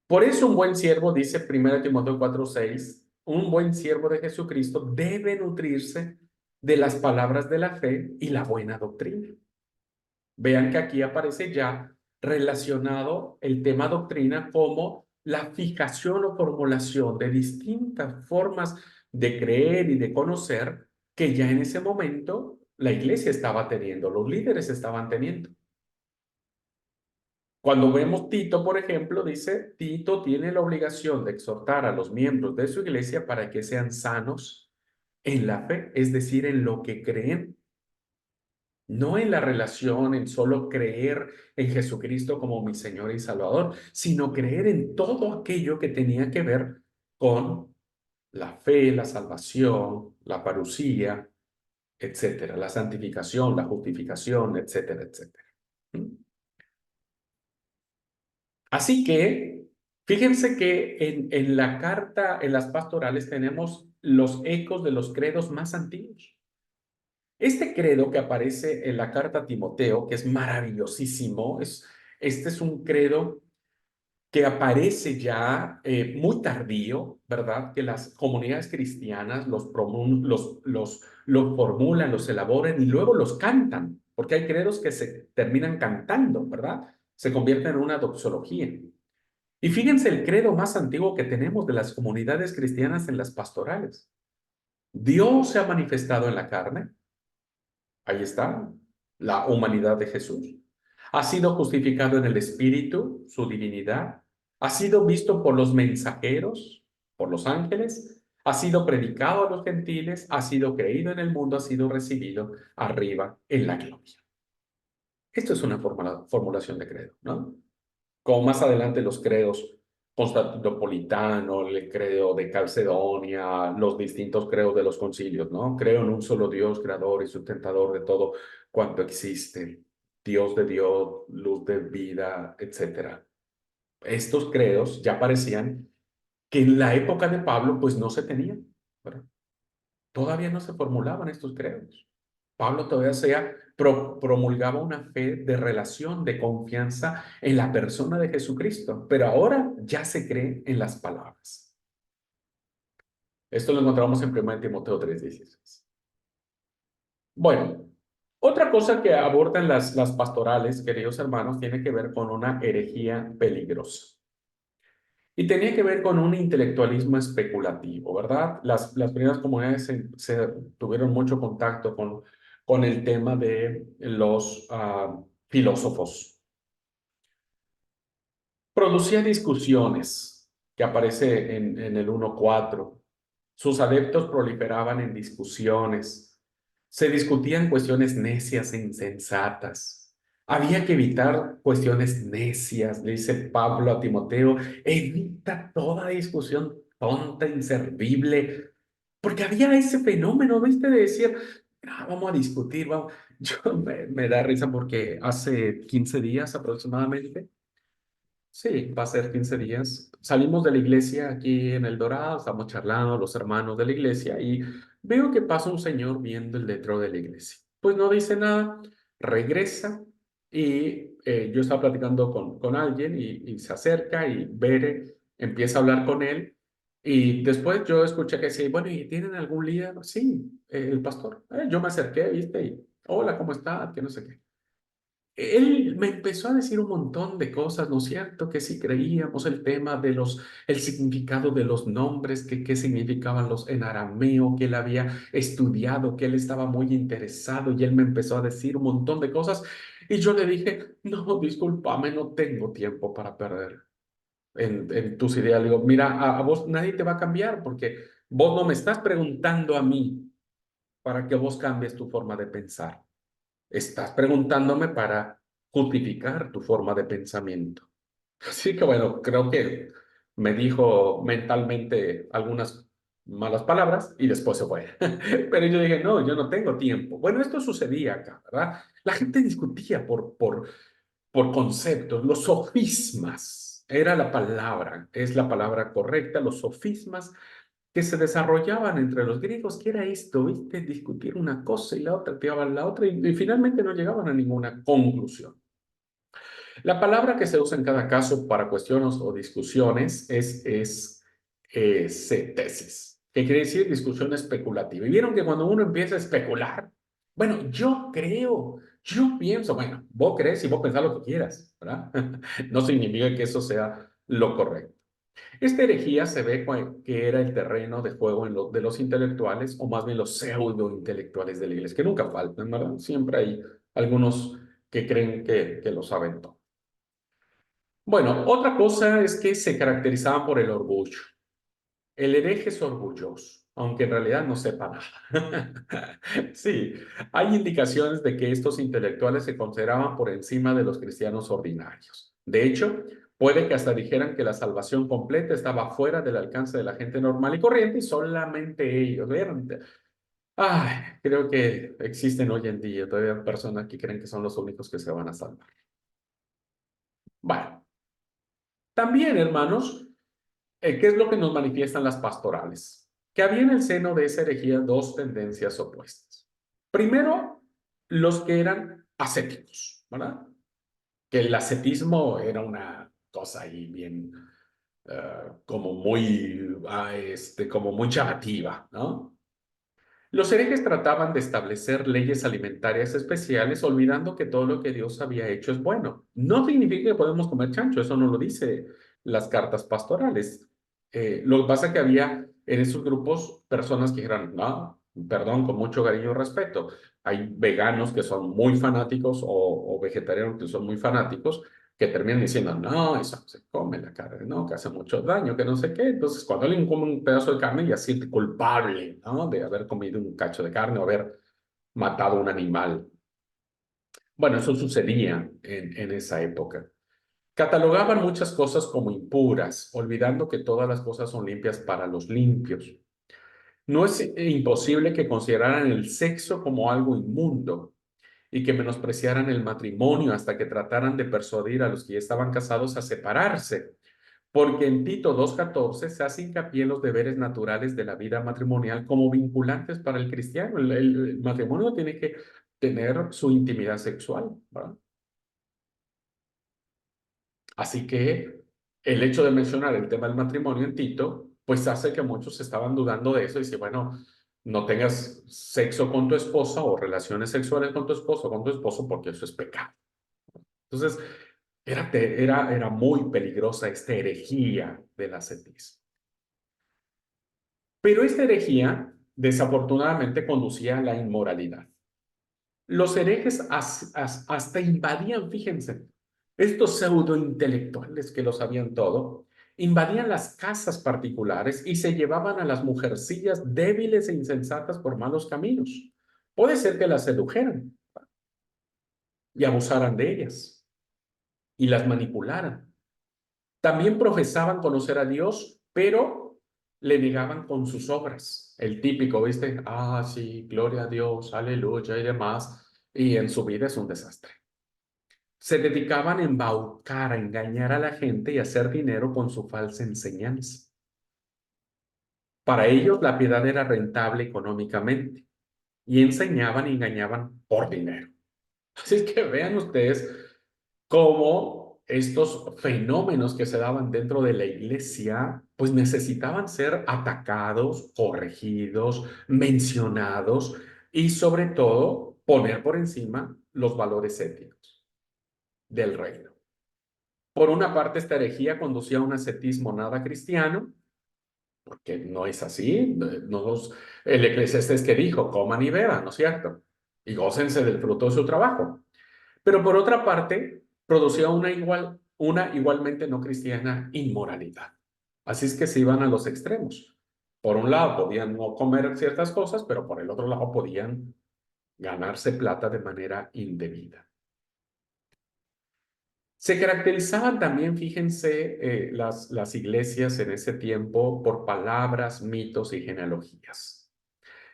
Por eso un buen siervo, dice 1 Timoteo 4:6, un buen siervo de Jesucristo debe nutrirse de las palabras de la fe y la buena doctrina. Vean que aquí aparece ya relacionado el tema doctrina como la fijación o formulación de distintas formas de creer y de conocer que ya en ese momento la iglesia estaba teniendo, los líderes estaban teniendo. Cuando vemos Tito, por ejemplo, dice, Tito tiene la obligación de exhortar a los miembros de su iglesia para que sean sanos en la fe, es decir, en lo que creen. No en la relación, en solo creer en Jesucristo como mi Señor y Salvador, sino creer en todo aquello que tenía que ver con la fe, la salvación, la parucía, etcétera, la santificación, la justificación, etcétera, etcétera. ¿Mm? Así que, fíjense que en la carta, en las pastorales, tenemos los ecos de los credos más antiguos. Este credo que aparece en la carta a Timoteo, que es maravillosísimo, este es un credo que aparece ya muy tardío, ¿verdad? Que las comunidades cristianas los formulan, los elaboran y luego los cantan, porque hay credos que se terminan cantando, ¿verdad? Se convierten en una doxología. Y fíjense el credo más antiguo que tenemos de las comunidades cristianas en las pastorales. Dios se ha manifestado en la carne. Ahí está, la humanidad de Jesús. Ha sido justificado en el Espíritu, su divinidad. Ha sido visto por los mensajeros, por los ángeles. Ha sido predicado a los gentiles. Ha sido creído en el mundo. Ha sido recibido arriba en la gloria. Esto es una formulación de credo, ¿no? Como más adelante los credos constantinopolitano, el credo de Calcedonia, los distintos credos de los concilios, ¿no? Creo en un solo Dios, creador y sustentador de todo cuanto existe, Dios de Dios, luz de vida, etcétera. Estos credos ya parecían que en la época de Pablo, pues no se tenían, ¿verdad? Todavía no se formulaban estos credos. Pablo todavía promulgaba una fe de relación, de confianza en la persona de Jesucristo, pero ahora ya se cree en las palabras. Esto lo encontramos en 1 Timoteo 3:16. Bueno, otra cosa que abordan las pastorales, queridos hermanos, tiene que ver con una herejía peligrosa. Y tenía que ver con un intelectualismo especulativo, ¿verdad? Las primeras comunidades se tuvieron mucho contacto con el tema de los filósofos. Producía discusiones, que aparece en el 1:4. Sus adeptos proliferaban en discusiones. Se discutían cuestiones necias e insensatas. Había que evitar cuestiones necias, le dice Pablo a Timoteo, evita toda discusión tonta, inservible, porque había ese fenómeno, ¿viste? De decir, vamos a discutir, vamos. Me da risa porque hace 15 días aproximadamente, sí, va a ser 15 días. Salimos de la iglesia aquí en El Dorado, estamos charlando los hermanos de la iglesia y veo que pasa un señor viendo el letrero de la iglesia. Pues no dice nada, regresa y yo estaba platicando con alguien y se acerca y Bere empieza a hablar con él y después yo escuché que decía, bueno, ¿y tienen algún líder? Sí, el pastor. Yo me acerqué, ¿viste? Y, hola, ¿cómo estás? Que no sé qué. Él me empezó a decir un montón de cosas, ¿no es cierto? Que si creíamos el tema de el significado de los nombres, que qué significaban los en arameo, que él había estudiado, que él estaba muy interesado y él me empezó a decir un montón de cosas y yo le dije, no, discúlpame, no tengo tiempo para perder en tus ideas. Le digo, mira, a vos nadie te va a cambiar porque vos no me estás preguntando a mí para que vos cambies tu forma de pensar. Estás preguntándome para justificar tu forma de pensamiento. Así que bueno, creo que me dijo mentalmente algunas malas palabras y después se fue. Pero yo dije, no, yo no tengo tiempo. Bueno, esto sucedía acá, ¿verdad? La gente discutía por conceptos, los sofismas. Era la palabra, es la palabra correcta, los sofismas que se desarrollaban entre los griegos, que era esto, ¿viste? Discutir una cosa y la otra, tiraban la otra y finalmente no llegaban a ninguna conclusión. La palabra que se usa en cada caso para cuestiones o discusiones es tesis, que quiere decir discusión especulativa. Y vieron que cuando uno empieza a especular, bueno, yo creo, yo pienso, bueno, vos crees y vos pensás lo que quieras, ¿verdad? No significa que eso sea lo correcto. Esta herejía se ve que era el terreno de juego de los intelectuales, o más bien los pseudo-intelectuales de la iglesia, que nunca faltan, ¿verdad? Siempre hay algunos que creen que lo saben todo. Bueno, otra cosa es que se caracterizaban por el orgullo. El hereje es orgulloso, aunque en realidad no sepa nada. Sí, hay indicaciones de que estos intelectuales se consideraban por encima de los cristianos ordinarios. De hecho, puede que hasta dijeran que la salvación completa estaba fuera del alcance de la gente normal y corriente y solamente ellos. ¿Vieron? Ay, creo que existen hoy en día todavía personas que creen que son los únicos que se van a salvar. Bueno, también, hermanos, ¿qué es lo que nos manifiestan las pastorales? Que había en el seno de esa herejía dos tendencias opuestas. Primero, los que eran ascéticos, ¿verdad? Que el ascetismo era una cosa ahí bien, como muy, como muy llamativa, ¿no? Los herejes trataban de establecer leyes alimentarias especiales, olvidando que todo lo que Dios había hecho es bueno. No significa que podemos comer chancho, eso no lo dice las cartas pastorales. Lo que pasa es que había en esos grupos personas que dijeran, no, perdón, con mucho cariño y respeto. Hay veganos que son muy fanáticos o vegetarianos que son muy fanáticos que terminan diciendo, no, eso no se come la carne, no, que hace mucho daño, que no sé qué. Entonces, cuando alguien come un pedazo de carne, ya siente culpable, ¿no? De haber comido un cacho de carne o haber matado un animal. Bueno, eso sucedía en esa época. Catalogaban muchas cosas como impuras, olvidando que todas las cosas son limpias para los limpios. No es imposible que consideraran el sexo como algo inmundo y que menospreciaran el matrimonio hasta que trataran de persuadir a los que ya estaban casados a separarse. Porque en Tito 2:14 se hace hincapié en los deberes naturales de la vida matrimonial como vinculantes para el cristiano. El matrimonio tiene que tener su intimidad sexual, ¿verdad? Así que el hecho de mencionar el tema del matrimonio en Tito, pues hace que muchos estaban dudando de eso y dice, bueno, no tengas sexo con tu esposa o relaciones sexuales con tu esposo o con tu esposo porque eso es pecado. Entonces, era muy peligrosa esta herejía del ascetismo. Pero esta herejía desafortunadamente conducía a la inmoralidad. Los herejes hasta invadían, fíjense, estos pseudointelectuales que lo sabían todo, invadían las casas particulares y se llevaban a las mujercillas débiles e insensatas por malos caminos. Puede ser que las sedujeran y abusaran de ellas y las manipularan. También profesaban conocer a Dios, pero le negaban con sus obras. El típico, ¿viste? Ah, sí, gloria a Dios, aleluya y demás. Y en su vida es un desastre. Se dedicaban a embaucar, a engañar a la gente y a hacer dinero con su falsa enseñanza. Para ellos la piedad era rentable económicamente y enseñaban y engañaban por dinero. Así es que vean ustedes cómo estos fenómenos que se daban dentro de la iglesia, pues necesitaban ser atacados, corregidos, mencionados y sobre todo poner por encima los valores éticos del reino. Por una parte, esta herejía conducía a un ascetismo nada cristiano, porque no es así. El Eclesiastés que dijo, coman y beban, ¿no es cierto? Y gócense del fruto de su trabajo. Pero por otra parte, producía una igualmente no cristiana inmoralidad. Así es que se iban a los extremos. Por un lado podían no comer ciertas cosas, pero por el otro lado podían ganarse plata de manera indebida. Se caracterizaban también, fíjense, las iglesias en ese tiempo por palabras, mitos y genealogías.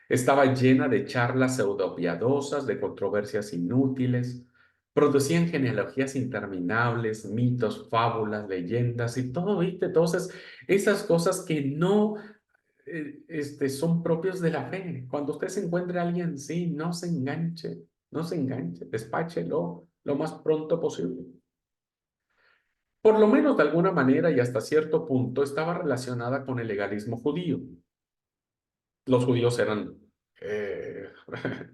Estaba llena de charlas pseudopiadosas, de controversias inútiles, producían genealogías interminables, mitos, fábulas, leyendas y todo, ¿viste? Entonces, esas cosas que no son propios de la fe. Cuando usted se encuentre a alguien así, no se enganche, despáchelo lo más pronto posible. Por lo menos de alguna manera y hasta cierto punto estaba relacionada con el legalismo judío. Los judíos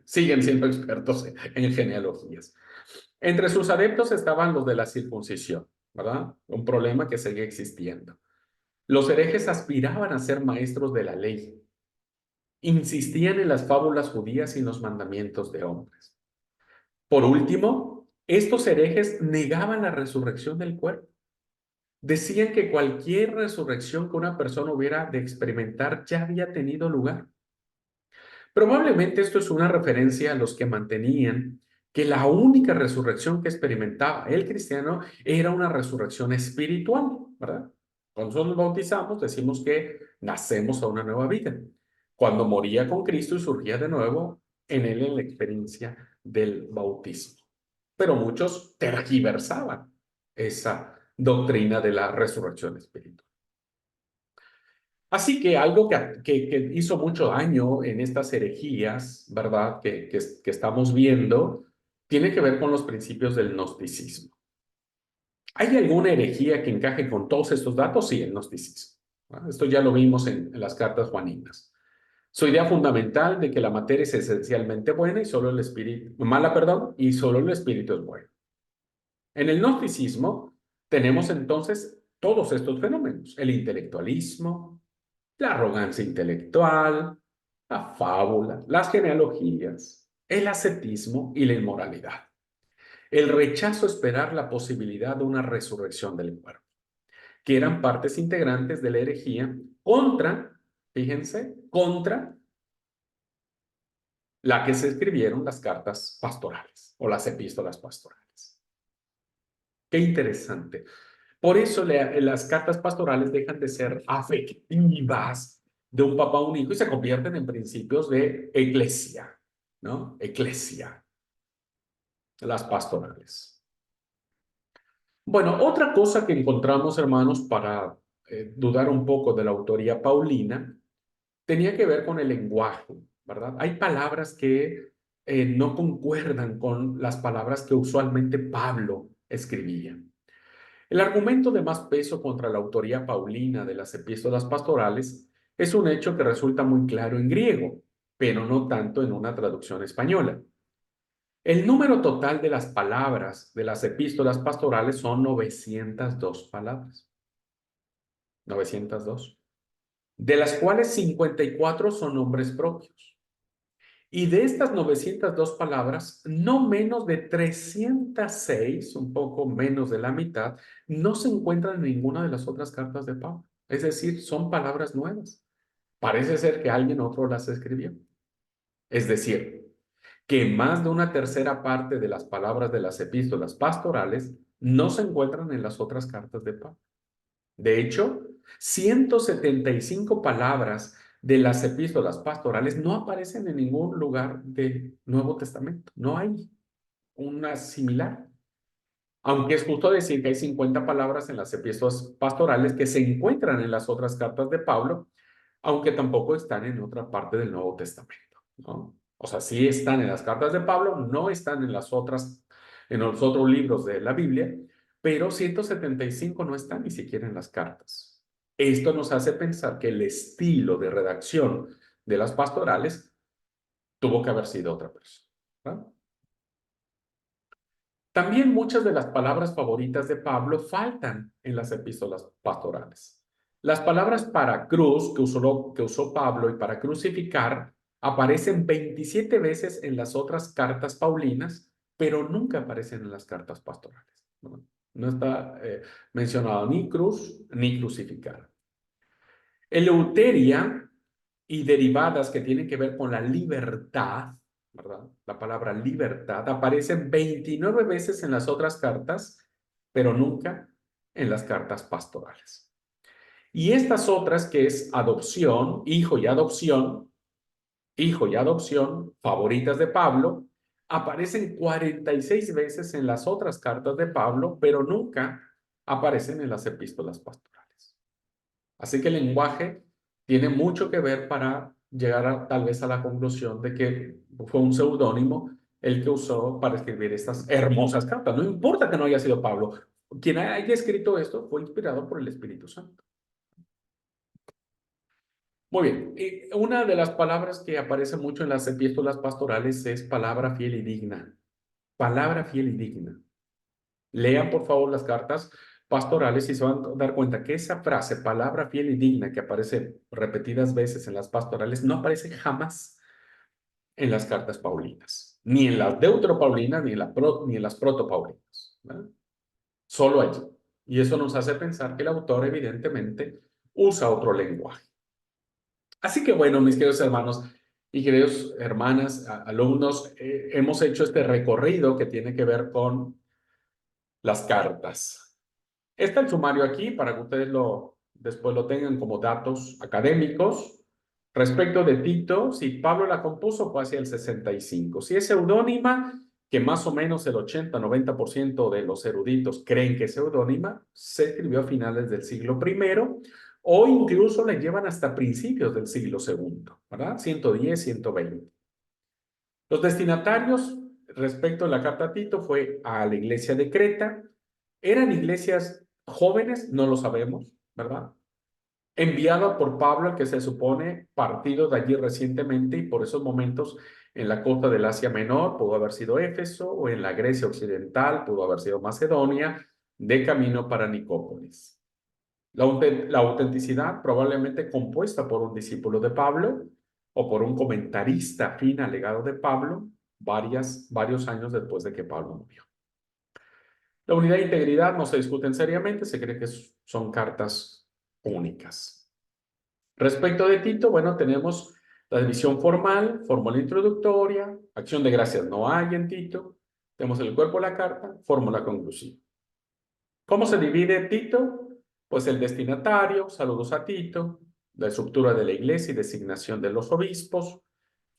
siguen siendo expertos en genealogías. Entre sus adeptos estaban los de la circuncisión, ¿verdad? Un problema que seguía existiendo. Los herejes aspiraban a ser maestros de la ley, insistían en las fábulas judías y en los mandamientos de hombres. Por último, estos herejes negaban la resurrección del cuerpo. Decían que cualquier resurrección que una persona hubiera de experimentar ya había tenido lugar. Probablemente esto es una referencia a los que mantenían que la única resurrección que experimentaba el cristiano era una resurrección espiritual, ¿verdad? Cuando nosotros nos bautizamos, decimos que nacemos a una nueva vida. Cuando moría con Cristo y surgía de nuevo en él en la experiencia del bautismo. Pero muchos tergiversaban esa doctrina de la resurrección espiritual. Así que algo que hizo mucho daño en estas herejías, ¿verdad? Que estamos viendo, tiene que ver con los principios del gnosticismo. ¿Hay alguna herejía que encaje con todos estos datos? Sí, el gnosticismo. ¿No? Esto ya lo vimos en las cartas juaninas. Su idea fundamental de que la materia es esencialmente buena y solo el espíritu, mala, perdón, y solo el espíritu es bueno. En el gnosticismo tenemos entonces todos estos fenómenos: el intelectualismo, la arrogancia intelectual, la fábula, las genealogías, el ascetismo y la inmoralidad. El rechazo a esperar la posibilidad de una resurrección del cuerpo, que eran partes integrantes de la herejía contra, fíjense, contra la que se escribieron las cartas pastorales o las epístolas pastorales. Qué interesante. Por eso las cartas pastorales dejan de ser afectivas de un papá a un hijo y se convierten en principios de eclesia, ¿no? Eclesia, las pastorales. Bueno, otra cosa que encontramos, hermanos, para dudar un poco de la autoría paulina, tenía que ver con el lenguaje, ¿verdad? Hay palabras que no concuerdan con las palabras que usualmente Pablo escribía. El argumento de más peso contra la autoría paulina de las epístolas pastorales es un hecho que resulta muy claro en griego, pero no tanto en una traducción española. El número total de las palabras de las epístolas pastorales son 902 palabras. 902. De las cuales 54 son nombres propios. Y de estas 902 palabras, no menos de 306, un poco menos de la mitad, no se encuentran en ninguna de las otras cartas de Pablo. Es decir, son palabras nuevas. Parece ser que alguien otro las escribió. Es decir, que más de una tercera parte de las palabras de las epístolas pastorales no se encuentran en las otras cartas de Pablo. De hecho, 175 palabras de las epístolas pastorales no aparecen en ningún lugar del Nuevo Testamento. No hay una similar. Aunque es justo decir que hay 50 palabras en las epístolas pastorales que se encuentran en las otras cartas de Pablo, aunque tampoco están en otra parte del Nuevo Testamento, ¿no? O sea, sí están en las cartas de Pablo, no están en las otras, en los otros libros de la Biblia, pero 175 no están ni siquiera en las cartas. Esto nos hace pensar que el estilo de redacción de las pastorales tuvo que haber sido otra persona, ¿no? También muchas de las palabras favoritas de Pablo faltan en las epístolas pastorales. Las palabras para cruz que usó Pablo y para crucificar aparecen 27 veces en las otras cartas paulinas, pero nunca aparecen en las cartas pastorales. No está mencionado ni cruz ni crucificar. Eleuteria y derivadas que tienen que ver con la libertad, ¿verdad? La palabra libertad aparecen 29 veces en las otras cartas, pero nunca en las cartas pastorales. Y estas otras, que es adopción, hijo y adopción, favoritas de Pablo, aparecen 46 veces en las otras cartas de Pablo, pero nunca aparecen en las epístolas pastorales. Así que el lenguaje tiene mucho que ver para llegar tal vez a la conclusión de que fue un seudónimo el que usó para escribir estas hermosas cartas. No importa que no haya sido Pablo. Quien haya escrito esto fue inspirado por el Espíritu Santo. Muy bien. Y una de las palabras que aparece mucho en las epístolas pastorales es palabra fiel y digna. Palabra fiel y digna. Lean por favor las cartas pastorales y se van a dar cuenta que esa frase, palabra fiel y digna, que aparece repetidas veces en las pastorales, no aparece jamás en las cartas paulinas, ni en las deuteropaulinas, ni en las protopaulinas, ¿verdad? Solo allí. Y eso nos hace pensar que el autor evidentemente usa otro lenguaje. Así que bueno, mis queridos hermanos y queridos hermanas, alumnos, hemos hecho este recorrido que tiene que ver con las cartas. Está el sumario aquí para que ustedes después lo tengan como datos académicos. Respecto de Tito, si Pablo la compuso fue hacia el 65. Si es seudónima, que más o menos el 80-90% de los eruditos creen que es seudónima, se escribió a finales del siglo I o incluso le llevan hasta principios del siglo II, ¿verdad? 110, 120. Los destinatarios respecto a la carta a Tito fue a la iglesia de Creta. ¿Eran iglesias jóvenes? No lo sabemos, ¿verdad? Enviado por Pablo, al que se supone partido de allí recientemente y por esos momentos en la costa del Asia Menor, pudo haber sido Éfeso, o en la Grecia Occidental, pudo haber sido Macedonia, de camino para Nicópolis. La autenticidad probablemente compuesta por un discípulo de Pablo o por un comentarista afín al legado de Pablo, varios años después de que Pablo murió. La unidad e integridad no se discuten seriamente, se cree que son cartas únicas. Respecto de Tito, bueno, tenemos la división formal, fórmula introductoria, acción de gracias no hay en Tito, tenemos el cuerpo de la carta, fórmula conclusiva. ¿Cómo se divide Tito? Pues el destinatario, saludos a Tito, la estructura de la iglesia y designación de los obispos,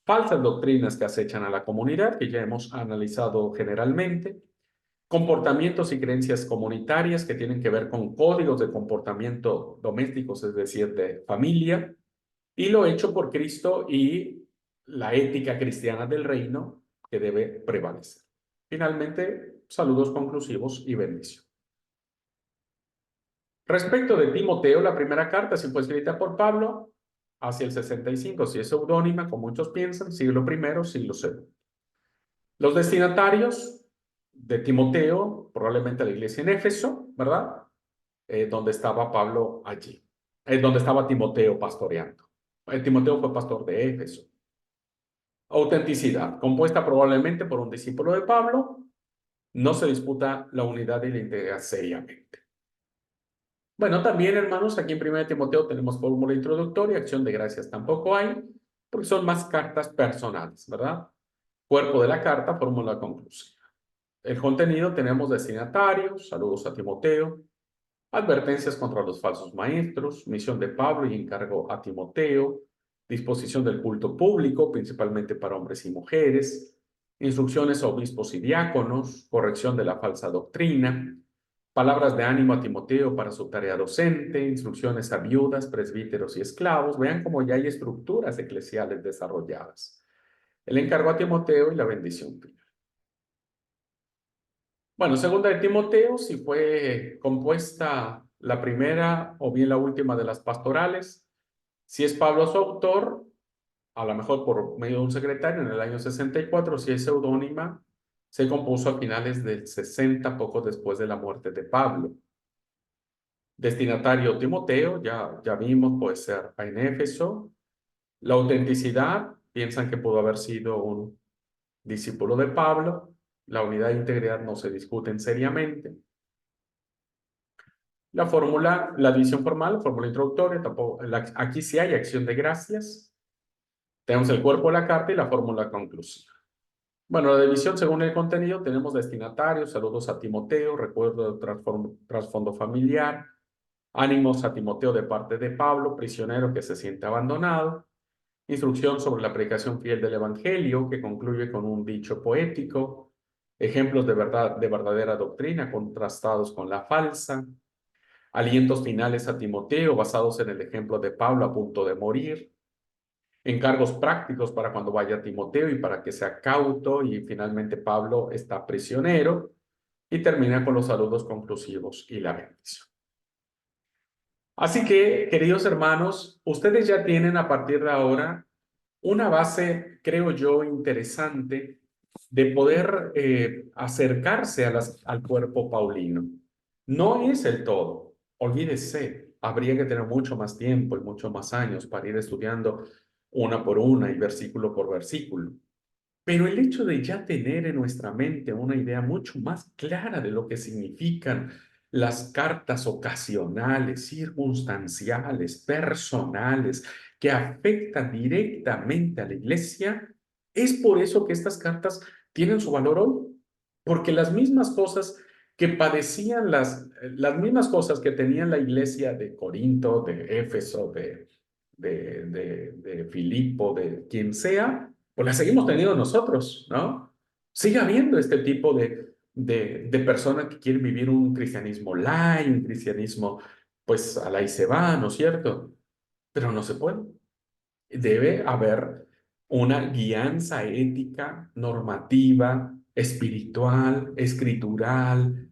falsas doctrinas que acechan a la comunidad, que ya hemos analizado generalmente, comportamientos y creencias comunitarias que tienen que ver con códigos de comportamiento domésticos, es decir, de familia, y lo hecho por Cristo y la ética cristiana del reino que debe prevalecer. Finalmente, saludos conclusivos y bendición. Respecto de Timoteo, la primera carta sí fue escrita por Pablo hacia el 65, si es seudónima, como muchos piensan, siglo I, siglo II. Los destinatarios de Timoteo, probablemente la iglesia en Éfeso, ¿verdad? Donde estaba Pablo allí, donde estaba Timoteo pastoreando. Timoteo fue pastor de Éfeso. Autenticidad, compuesta probablemente por un discípulo de Pablo, no se disputa la unidad y la integridad seriamente. Bueno, también, hermanos, aquí en 1 Timoteo tenemos fórmula introductoria, acción de gracias tampoco hay, porque son más cartas personales, ¿verdad? Cuerpo de la carta, fórmula conclusiva. El contenido tenemos destinatarios, saludos a Timoteo, advertencias contra los falsos maestros, misión de Pablo y encargo a Timoteo, disposición del culto público, principalmente para hombres y mujeres, instrucciones a obispos y diáconos, corrección de la falsa doctrina, palabras de ánimo a Timoteo para su tarea docente, instrucciones a viudas, presbíteros y esclavos. Vean cómo ya hay estructuras eclesiales desarrolladas. El encargo a Timoteo y la bendición final. Bueno, segunda de Timoteo, si fue compuesta la primera o bien la última de las pastorales. Si es Pablo su autor, a lo mejor por medio de un secretario en el año 64, si es seudónima, se compuso a finales del 60, poco después de la muerte de Pablo. Destinatario Timoteo, ya vimos, puede ser en Éfeso. La autenticidad, piensan que pudo haber sido un discípulo de Pablo. La unidad e integridad no se discuten seriamente. La fórmula, la división formal, fórmula introductoria, tampoco, aquí sí hay acción de gracias. Tenemos el cuerpo de la carta y la fórmula conclusiva. Bueno, la división según el contenido, tenemos destinatarios, saludos a Timoteo, recuerdo del trasfondo familiar, ánimos a Timoteo de parte de Pablo, prisionero que se siente abandonado, instrucción sobre la predicación fiel del Evangelio, que concluye con un dicho poético, ejemplos de verdad, de verdadera doctrina contrastados con la falsa, alientos finales a Timoteo basados en el ejemplo de Pablo a punto de morir, encargos prácticos para cuando vaya Timoteo y para que sea cauto, y finalmente Pablo está prisionero, y termina con los saludos conclusivos y la bendición. Así que, queridos hermanos, ustedes ya tienen a partir de ahora una base, creo yo, interesante de poder acercarse al cuerpo paulino. No es el todo, olvídese, habría que tener mucho más tiempo y mucho más años para ir estudiando una por una y versículo por versículo. Pero el hecho de ya tener en nuestra mente una idea mucho más clara de lo que significan las cartas ocasionales, circunstanciales, personales, que afectan directamente a la iglesia, es por eso que estas cartas tienen su valor hoy, porque las mismas cosas que padecían, las mismas cosas que tenían la iglesia de Corinto, de Éfeso, de Filipo, de quien sea, pues la seguimos teniendo nosotros, ¿no? Sigue habiendo este tipo de personas que quieren vivir un cristianismo light, un cristianismo, pues a la y se va, ¿no es cierto? Pero no se puede. Debe haber una guianza ética, normativa, espiritual, escritural,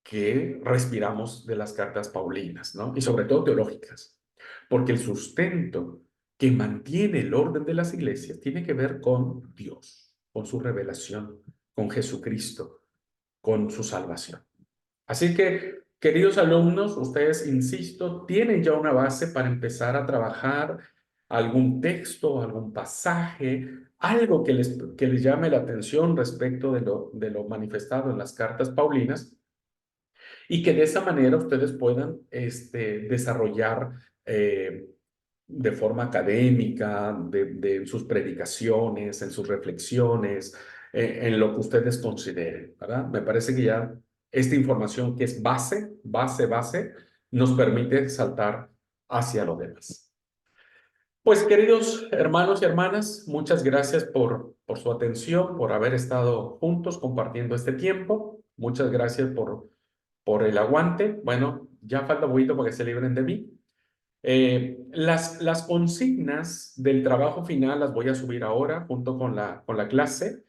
que respiramos de las cartas paulinas, ¿no? Y sobre todo teológicas, porque el sustento que mantiene el orden de las iglesias tiene que ver con Dios, con su revelación, con Jesucristo, con su salvación. Así que, queridos alumnos, ustedes, insisto, tienen ya una base para empezar a trabajar algún texto, algún pasaje, algo que les llame la atención respecto de lo manifestado en las cartas paulinas, y que de esa manera ustedes puedan desarrollar de forma académica, en sus predicaciones, en sus reflexiones, en lo que ustedes consideren, ¿verdad? Me parece que ya esta información que es base, nos permite saltar hacia lo demás. Pues queridos hermanos y hermanas, muchas gracias por su atención, por haber estado juntos compartiendo este tiempo. Muchas gracias por el aguante. Bueno, ya falta un poquito para que se libren de mí. Las consignas del trabajo final las voy a subir ahora junto con la clase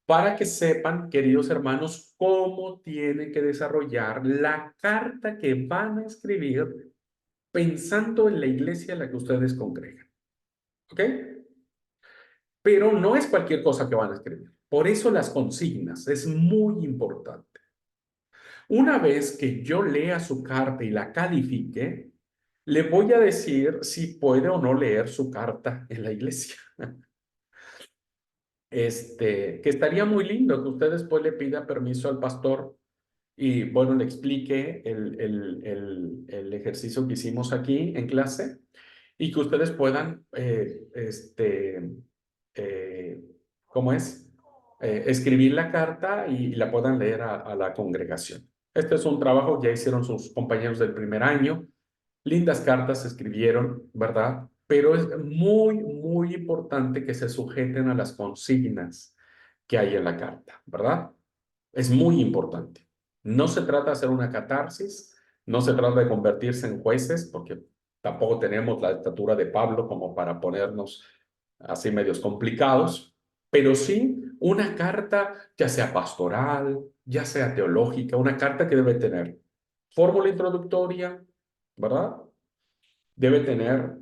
para que sepan, queridos hermanos, cómo tienen que desarrollar la carta que van a escribir pensando en la iglesia en la que ustedes congregan. ¿Ok? Pero no es cualquier cosa que van a escribir. Por eso las consignas es muy importante. Una vez que yo lea su carta y la califique, le voy a decir si puede o no leer su carta en la iglesia. Que estaría muy lindo que usted después le pida permiso al pastor y, bueno, le explique el ejercicio que hicimos aquí en clase y que ustedes puedan, eh, ¿cómo es? Escribir la carta y la puedan leer a la congregación. Este es un trabajo que ya hicieron sus compañeros del primer año. Lindas cartas se escribieron, ¿verdad? Pero es muy importante que se sujeten a las consignas que hay en la carta, ¿verdad? Es muy importante. No se trata de hacer una catarsis, no se trata de convertirse en jueces, porque tampoco tenemos la estatura de Pablo como para ponernos así medios complicados, pero sí una carta, ya sea pastoral, ya sea teológica, una carta que debe tener fórmula introductoria, ¿verdad? Debe tener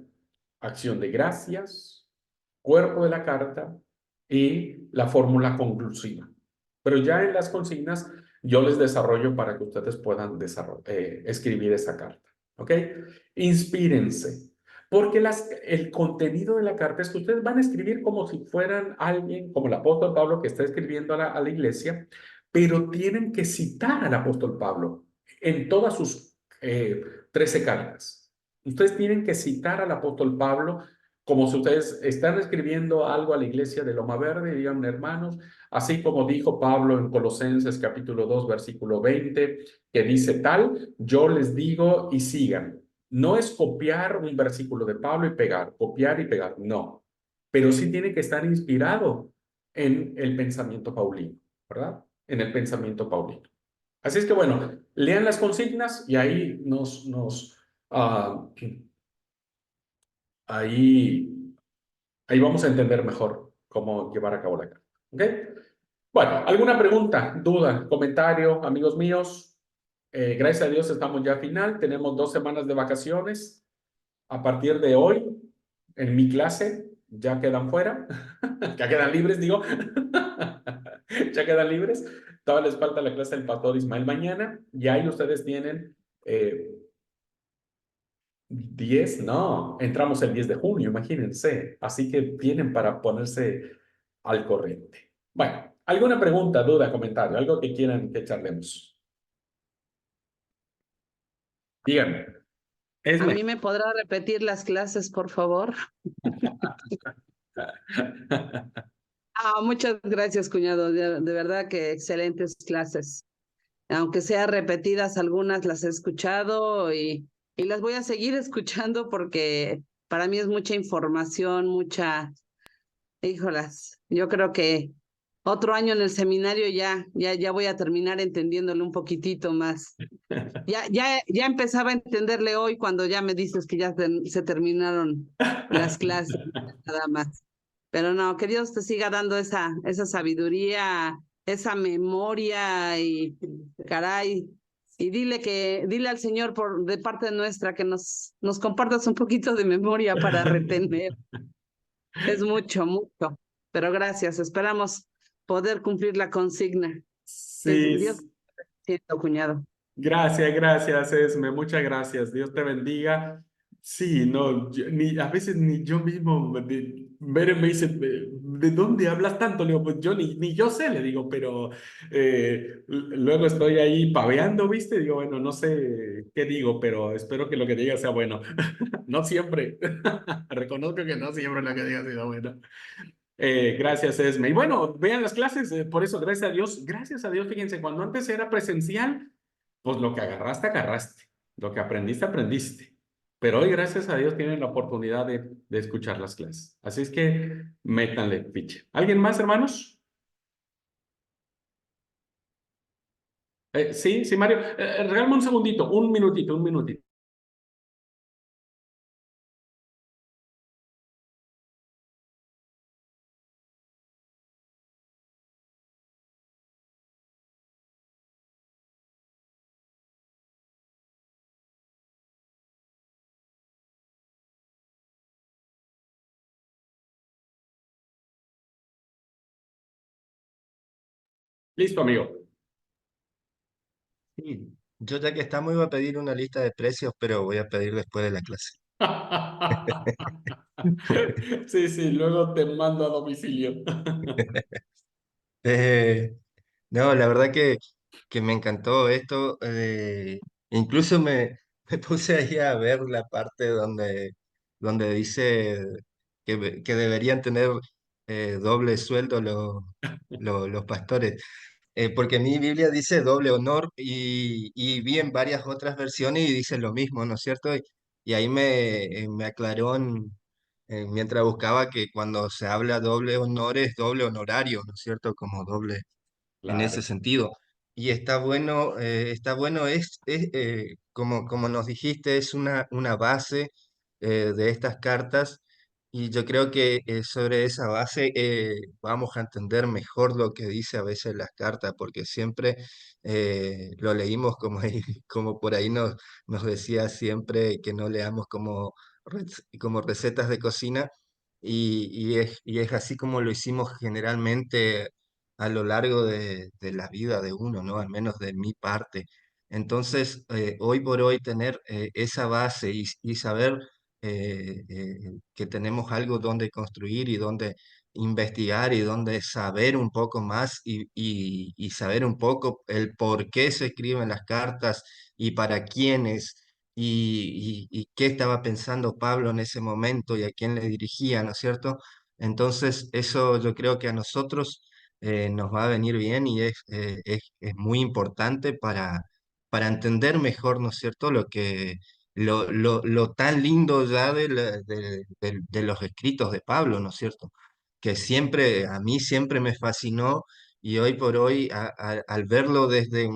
acción de gracias, cuerpo de la carta y la fórmula conclusiva. Pero ya en las consignas yo les desarrollo para que ustedes puedan escribir esa carta. ¿Ok? Inspírense. Porque el contenido de la carta es que ustedes van a escribir como si fueran alguien, como el apóstol Pablo que está escribiendo a la iglesia, pero tienen que citar al apóstol Pablo en todas sus 13 cartas. Ustedes tienen que citar al apóstol Pablo como si ustedes están escribiendo algo a la iglesia de Loma Verde, digan hermanos, así como dijo Pablo en Colosenses capítulo 2, versículo 20, que dice tal, yo les digo y sigan. No es copiar un versículo de Pablo y pegar, copiar y pegar, no. Pero sí tiene que estar inspirado en el pensamiento paulino, ¿verdad? En el pensamiento paulino. Así es que bueno, lean las consignas y ahí ah, ahí vamos a entender mejor cómo llevar a cabo la carta. ¿Ok? Bueno, ¿alguna pregunta, duda, comentario, amigos míos? Gracias a Dios estamos ya a final. Tenemos 2 semanas de vacaciones. A partir de hoy, en mi clase, ya quedan fuera. Ya quedan libres, digo. Ya quedan libres. Todavía les falta la clase del pastor Ismael mañana. Y ahí ustedes tienen 10, no, entramos el 10 de junio, imagínense. Así que tienen para ponerse al corriente. Bueno, ¿alguna pregunta, duda, comentario? Algo que quieran que charlemos. Díganme. ¿A Esme. mí me podrá repetir las clases, por favor? Muchas gracias, cuñado. De verdad que excelentes clases. Aunque sean repetidas, algunas las he escuchado y las voy a seguir escuchando porque para mí es mucha información, híjolas, yo creo que otro año en el seminario ya voy a terminar entendiéndole un poquitito más. Ya empezaba a entenderle hoy cuando ya me dices que se terminaron las clases, nada más. Pero no, que Dios te siga dando esa sabiduría, esa memoria y caray. Y dile al Señor de parte nuestra que nos compartas un poquito de memoria para retener. Es mucho. Pero gracias, esperamos poder cumplir la consigna. Que Dios Sí, te siga, cuñado. gracias, Esme, muchas gracias. Dios te bendiga. Sí, no, a veces ni yo mismo, Beren me dice, ¿de dónde hablas tanto? Le digo, pues yo ni yo sé, le digo, pero luego estoy ahí paveando, ¿viste? Digo, bueno, no sé qué digo, pero espero que lo que diga sea bueno. No siempre. Reconozco que no siempre lo que diga sea bueno. Gracias, Esme. Y bueno, vean las clases, por eso, gracias a Dios, fíjense, cuando antes era presencial, pues lo que agarraste, agarraste. Lo que aprendiste, aprendiste. Pero hoy, gracias a Dios, tienen la oportunidad de escuchar las clases. Así es que métanle ficha. ¿Alguien más, hermanos? Sí, sí, Mario. Regálame un segundito, un minutito, un minutito. Listo, amigo. Sí, yo ya que estamos iba a pedir una lista de precios, pero voy a pedir después de la clase. Sí, sí, luego te mando a domicilio. Eh, no, la verdad que me encantó esto. Incluso me puse ahí a ver la parte donde dice que deberían tener doble sueldo los pastores. Porque mi Biblia dice doble honor y vi en varias otras versiones y dice lo mismo, ¿no es cierto? Y ahí me aclaró mientras buscaba que cuando se habla doble honor es doble honorario, ¿no es cierto? Como doble en ese Claro, sentido. Y está bueno, como nos dijiste, es una base de estas cartas y yo creo que sobre esa base vamos a entender mejor lo que dice a veces las cartas, porque siempre lo leímos como, como por ahí nos decía siempre que no leamos como recetas de cocina. Y es así como lo hicimos generalmente a lo largo de la vida de uno, ¿no? Al menos de mi parte. Entonces, hoy por hoy tener esa base y saber que tenemos algo donde construir y donde investigar y donde saber un poco más y saber un poco el por qué se escriben las cartas y para quiénes y qué estaba pensando Pablo en ese momento y a quién le dirigía, ¿no es cierto? Entonces, eso yo creo que a nosotros nos va a venir bien y es muy importante para entender mejor, ¿no es cierto?, lo tan lindo ya de los escritos de Pablo, ¿no es cierto? Que siempre, a mí siempre me fascinó y hoy por hoy, al verlo desde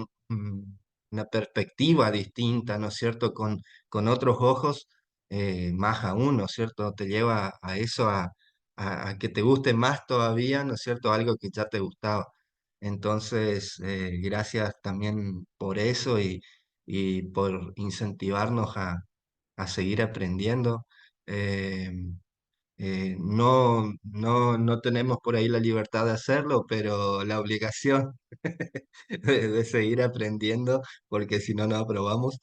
una perspectiva distinta, ¿no es cierto?, con otros ojos, más aún, ¿no es cierto?, te lleva a eso, a que te guste más todavía, ¿no es cierto?, algo que ya te gustaba. Entonces, gracias también por eso y por incentivarnos a seguir aprendiendo. Eh, no tenemos por ahí la libertad de hacerlo, pero la obligación de seguir aprendiendo, porque si no, no aprobamos.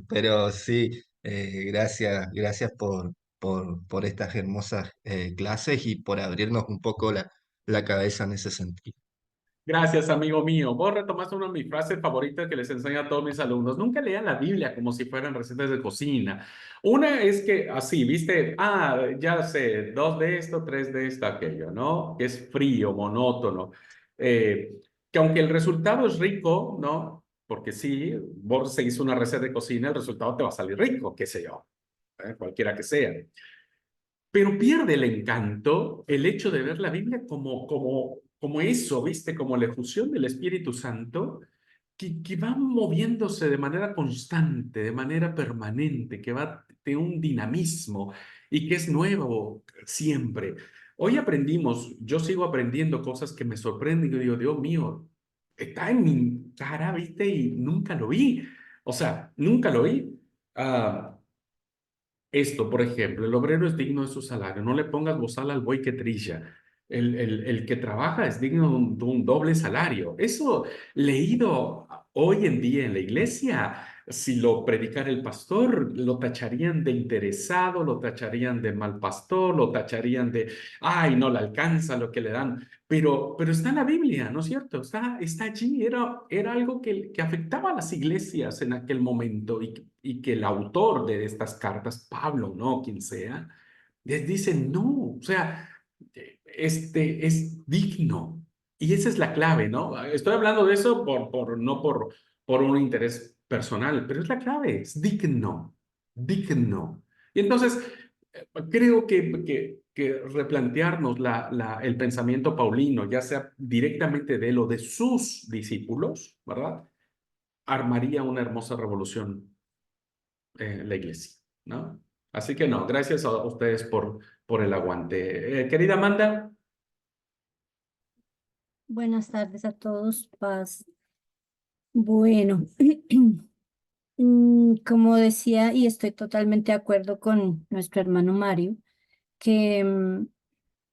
Pero sí, gracias por estas hermosas clases y por abrirnos un poco la cabeza en ese sentido. gracias, amigo mío. Vos retomaste una de mis frases favoritas que les enseño a todos mis alumnos. Nunca lean la Biblia como si fueran recetas de cocina. Una es que así, viste, ya sé, dos de esto, tres de esto, aquello, ¿no? Que es frío, monótono. Que aunque el resultado es rico, ¿no? Porque sí, vos seguís una receta de cocina, el resultado te va a salir rico, qué sé yo, cualquiera que sea. Pero pierde el encanto el hecho de ver la Biblia como eso, ¿viste? Como la efusión del Espíritu Santo que va moviéndose de manera constante, de manera permanente, que va de un dinamismo y que es nuevo siempre. Hoy aprendimos, yo sigo aprendiendo cosas que me sorprenden y yo digo, Dios mío, está en mi cara, ¿viste? Y nunca lo vi. O sea, nunca lo vi. Esto, por ejemplo, el obrero es digno de su salario. No le pongas bozal al buey que trilla. El que trabaja es digno de un doble salario. Eso leído hoy en día en la iglesia, si lo predicara el pastor, lo tacharían de interesado, lo tacharían de mal pastor, lo tacharían de, ay, no le alcanza lo que le dan. Pero está en la Biblia, ¿no es cierto? Está allí. Era algo que afectaba a las iglesias en aquel momento y que el autor de estas cartas, Pablo, ¿no? Quien sea, les dice, no, o sea, este es digno. Y esa es la clave, ¿no? Estoy hablando de eso no por un interés personal, pero es la clave, es digno, digno. Y entonces, creo que replantearnos el pensamiento paulino, ya sea directamente de él o de sus discípulos, ¿verdad? Armaría una hermosa revolución la iglesia, ¿no? Así que no, gracias a ustedes por el aguante. Querida Amanda, Buenas tardes a todos, paz. Bueno, como decía, y estoy totalmente de acuerdo con nuestro hermano Mario, que,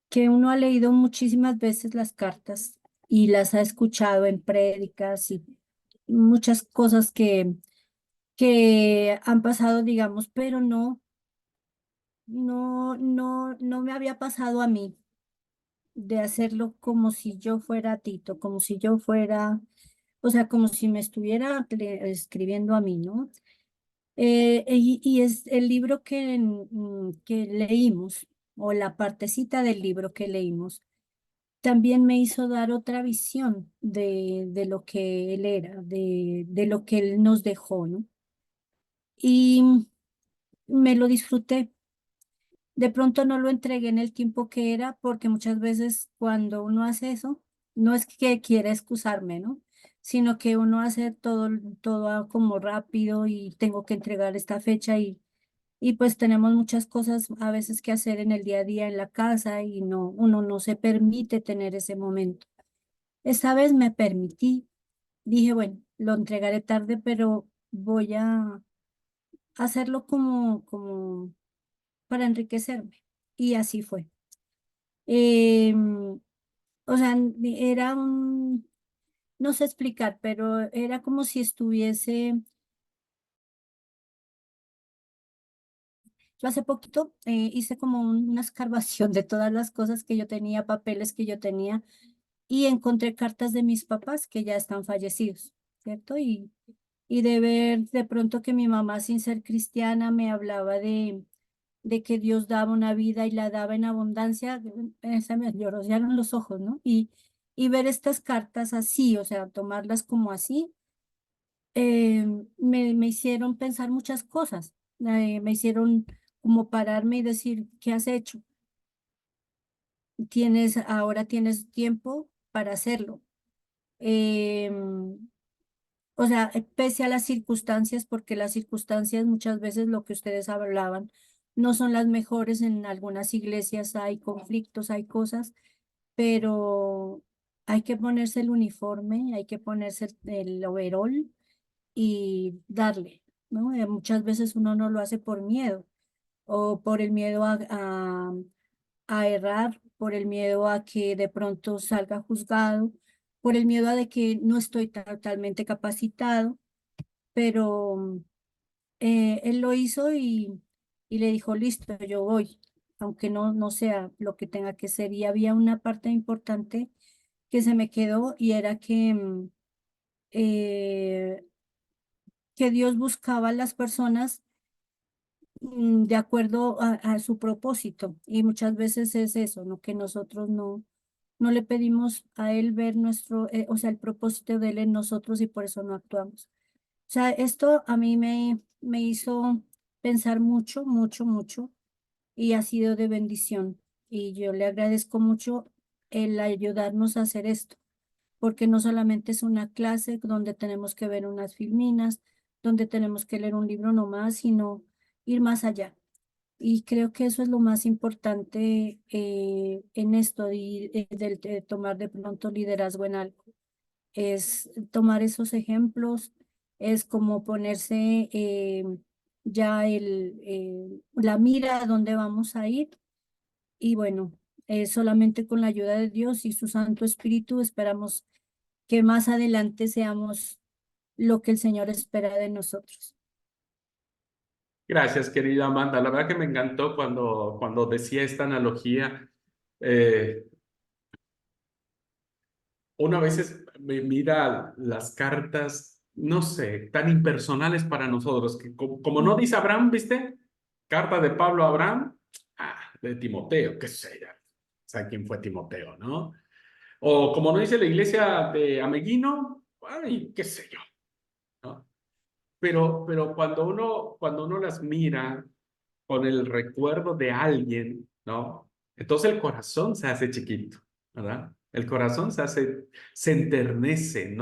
que uno ha leído muchísimas veces las cartas y las ha escuchado en prédicas y muchas cosas que han pasado, digamos, pero no me había pasado a mí de hacerlo como si yo fuera Tito, como si yo fuera, o sea, como si me estuviera escribiendo a mí, ¿no? Y es el libro que leímos, o la partecita del libro que leímos, también me hizo dar otra visión de lo que él era, de lo que él nos dejó, ¿no? Y me lo disfruté. De pronto no lo entregué en el tiempo que era, porque muchas veces cuando uno hace eso, no es que quiera excusarme, ¿no? Sino que uno hace todo como rápido y tengo que entregar esta fecha y pues tenemos muchas cosas a veces que hacer en el día a día en la casa y no, uno no se permite tener ese momento. Esta vez me permití, dije, bueno, lo entregaré tarde, pero voy a hacerlo como para enriquecerme. Y así fue. Em, o sea, era no sé explicar, pero era como si estuviese, yo hace poquito hice como una escarbación de todas las cosas que yo tenía, papeles que yo tenía, y encontré cartas de mis papás que ya están fallecidos, ¿cierto? Y de ver de pronto que mi mamá, sin ser cristiana, me hablaba de que Dios daba una vida y la daba en abundancia, se me llorosearon los ojos, ¿no? Y ver estas cartas así, o sea, tomarlas como así, me hicieron pensar muchas cosas, me hicieron como pararme y decir, ¿qué has hecho? Ahora tienes tiempo para hacerlo. Em, O sea, pese a las circunstancias, porque las circunstancias muchas veces lo que ustedes hablaban no son las mejores. En algunas iglesias hay conflictos, hay cosas, pero hay que ponerse el uniforme, hay que ponerse el overol y darle, ¿no? Muchas veces uno no lo hace por miedo o por el miedo a errar, por el miedo a que de pronto salga juzgado, por el miedo a de que no estoy totalmente capacitado, pero él lo hizo y le dijo, listo, yo voy, aunque no sea lo que tenga que ser. Y había una parte importante que se me quedó y era eh, que Dios buscaba a las personas de acuerdo a su propósito. Y muchas veces es eso, ¿no? Que nosotros no le pedimos a Él ver o sea, el propósito de Él en nosotros y por eso no actuamos. O sea, esto a mí me hizo pensar mucho, mucho, mucho y ha sido de bendición. Y yo le agradezco mucho el ayudarnos a hacer esto, porque no solamente es una clase donde tenemos que ver unas filminas, donde tenemos que leer un libro nomás, sino ir más allá. Y creo que eso es lo más importante en esto de tomar de pronto liderazgo en algo es tomar esos ejemplos, es como ponerse ya la mira a dónde vamos a ir y bueno, solamente con la ayuda de Dios y su Santo Espíritu esperamos que más adelante seamos lo que el Señor espera de nosotros. gracias, querida Amanda. La verdad que me encantó cuando decía esta analogía. Eh, Uno a veces me mira las cartas, no sé, tan impersonales para nosotros, que como no dice Abraham, ¿viste? Carta de Pablo a Abraham, de Timoteo, qué sé ya, ¿sabe quién fue Timoteo, no? O como no dice la iglesia de Ameguino, ay, qué sé yo. pero cuando uno las mira con el recuerdo de alguien, ¿no? Entonces el corazón se hace chiquito, ¿verdad? El corazón se enternece,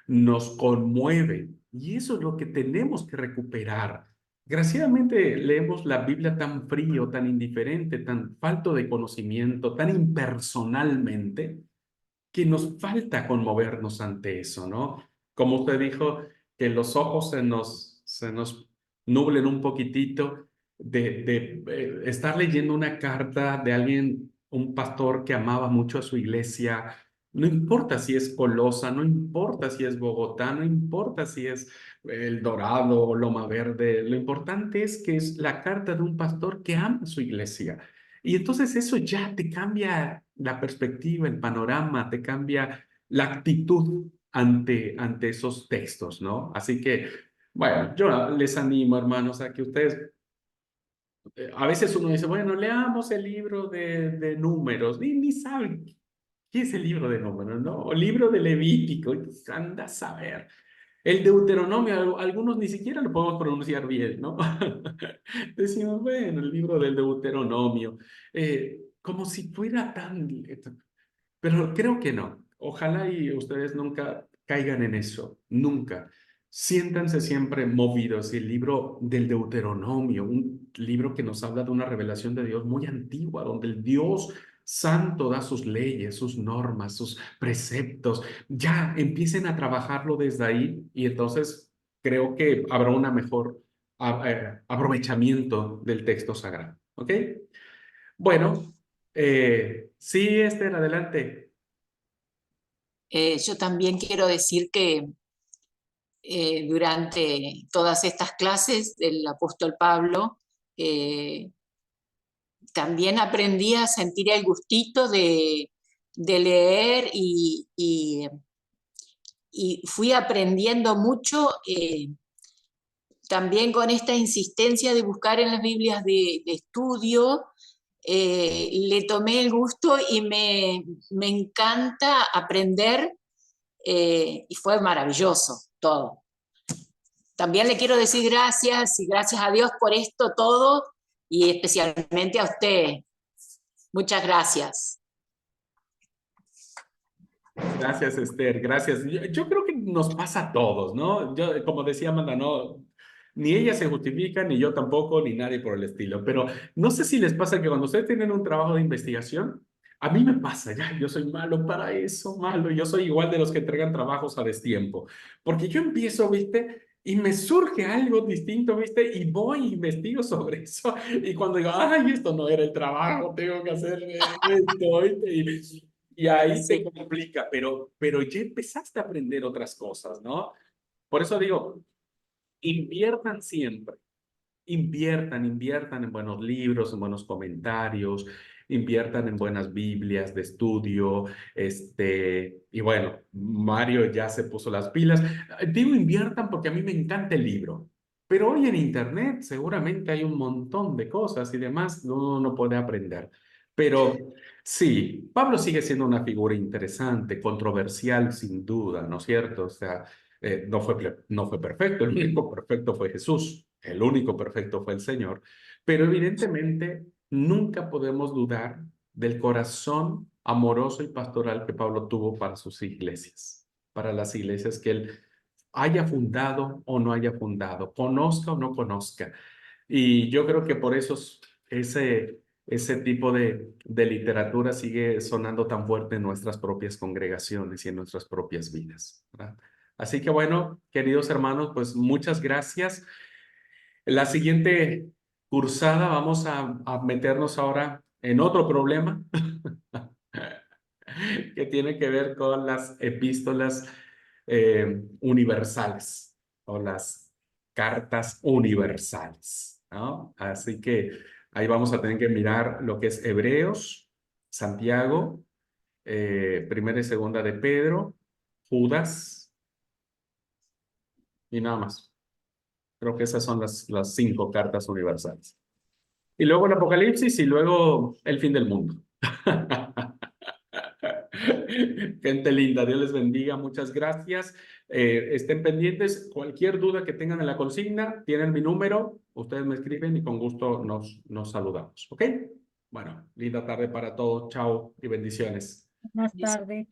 nos conmueve. Y eso es lo que tenemos que recuperar. Desgraciadamente leemos la Biblia tan frío, tan indiferente, tan falto de conocimiento, tan impersonalmente, que nos falta conmovernos ante eso, ¿no? Como usted dijo, que los ojos se nos nublen un poquitito de estar leyendo una carta de alguien, un pastor que amaba mucho a su iglesia. No importa si es Colosa, no importa si es Bogotá, no importa si es El Dorado o Loma Verde. Lo importante es que es la carta de un pastor que ama a su iglesia. Y entonces eso ya te cambia la perspectiva, el panorama, te cambia la actitud ante esos textos, ¿no? Así que, bueno, yo les animo, hermanos, a que ustedes, a veces uno dice, bueno, leamos el libro de números, ni saben qué es el libro de números, ¿no? O libro de Levítico, anda a saber. El Deuteronomio, algunos ni siquiera lo podemos pronunciar bien, ¿no? Decimos, bueno, el libro del Deuteronomio, como si fuera tan... Pero creo que no. Ojalá y ustedes nunca caigan en eso, nunca. Siéntanse siempre movidos. El libro del Deuteronomio, un libro que nos habla de una revelación de Dios muy antigua, donde el Dios Santo da sus leyes, sus normas, sus preceptos. Ya empiecen a trabajarlo desde ahí y entonces creo que habrá una mejor aprovechamiento del texto sagrado. ¿Ok? Bueno, sí, Esther, adelante. Yo también quiero decir que durante todas estas clases del apóstol Pablo, también aprendí a sentir el gustito de leer y fui aprendiendo mucho también con esta insistencia de buscar en las Biblias de estudio. Le tomé el gusto y me encanta aprender y fue maravilloso todo. También le quiero decir gracias y gracias a Dios por esto todo y especialmente a usted. Muchas gracias. Gracias, Esther, gracias. Yo creo que nos pasa a todos, ¿no? Yo, como decía Amanda, no, ni ella se justifica, ni yo tampoco, ni nadie por el estilo. Pero no sé si les pasa que cuando ustedes tienen un trabajo de investigación, a mí me pasa, ya, yo soy malo para eso, malo. Yo soy igual de los que entregan trabajos a destiempo. Porque yo empiezo, ¿viste? Y me surge algo distinto, ¿viste? Y voy e investigo sobre eso. Y cuando digo, ay, esto no era el trabajo, tengo que hacer esto, ¿viste? Y ahí te Sí. complica, pero ya empezaste a aprender otras cosas, ¿no? Por eso digo, inviertan siempre, inviertan en buenos libros, en buenos comentarios, inviertan en buenas Biblias de estudio, y bueno, Mario ya se puso las pilas. Digo inviertan porque a mí me encanta el libro, pero hoy en Internet seguramente hay un montón de cosas y demás, uno no puede aprender. Pero sí, Pablo sigue siendo una figura interesante, controversial sin duda, ¿no es cierto? O sea, no fue perfecto, el único perfecto fue Jesús, el único perfecto fue el Señor, pero evidentemente nunca podemos dudar del corazón amoroso y pastoral que Pablo tuvo para sus iglesias, para las iglesias que él haya fundado o no haya fundado, conozca o no conozca. Y yo creo que por eso ese tipo de literatura sigue sonando tan fuerte en nuestras propias congregaciones y en nuestras propias vidas, ¿verdad? Así que bueno, queridos hermanos, pues muchas gracias. En la siguiente cursada vamos a meternos ahora en otro problema que tiene que ver con las epístolas universales o las cartas universales, ¿no? Así que ahí vamos a tener que mirar lo que es Hebreos, Santiago, Primera y Segunda de Pedro, Judas y nada más. Creo que esas son las 5 cartas universales. Y luego el Apocalipsis y luego el fin del mundo. Gente linda, Dios les bendiga, muchas gracias. Estén pendientes, cualquier duda que tengan en la consigna, tienen mi número, ustedes me escriben y con gusto nos saludamos, ¿ok? Bueno, linda tarde para todos, chao y bendiciones. Buenas tardes.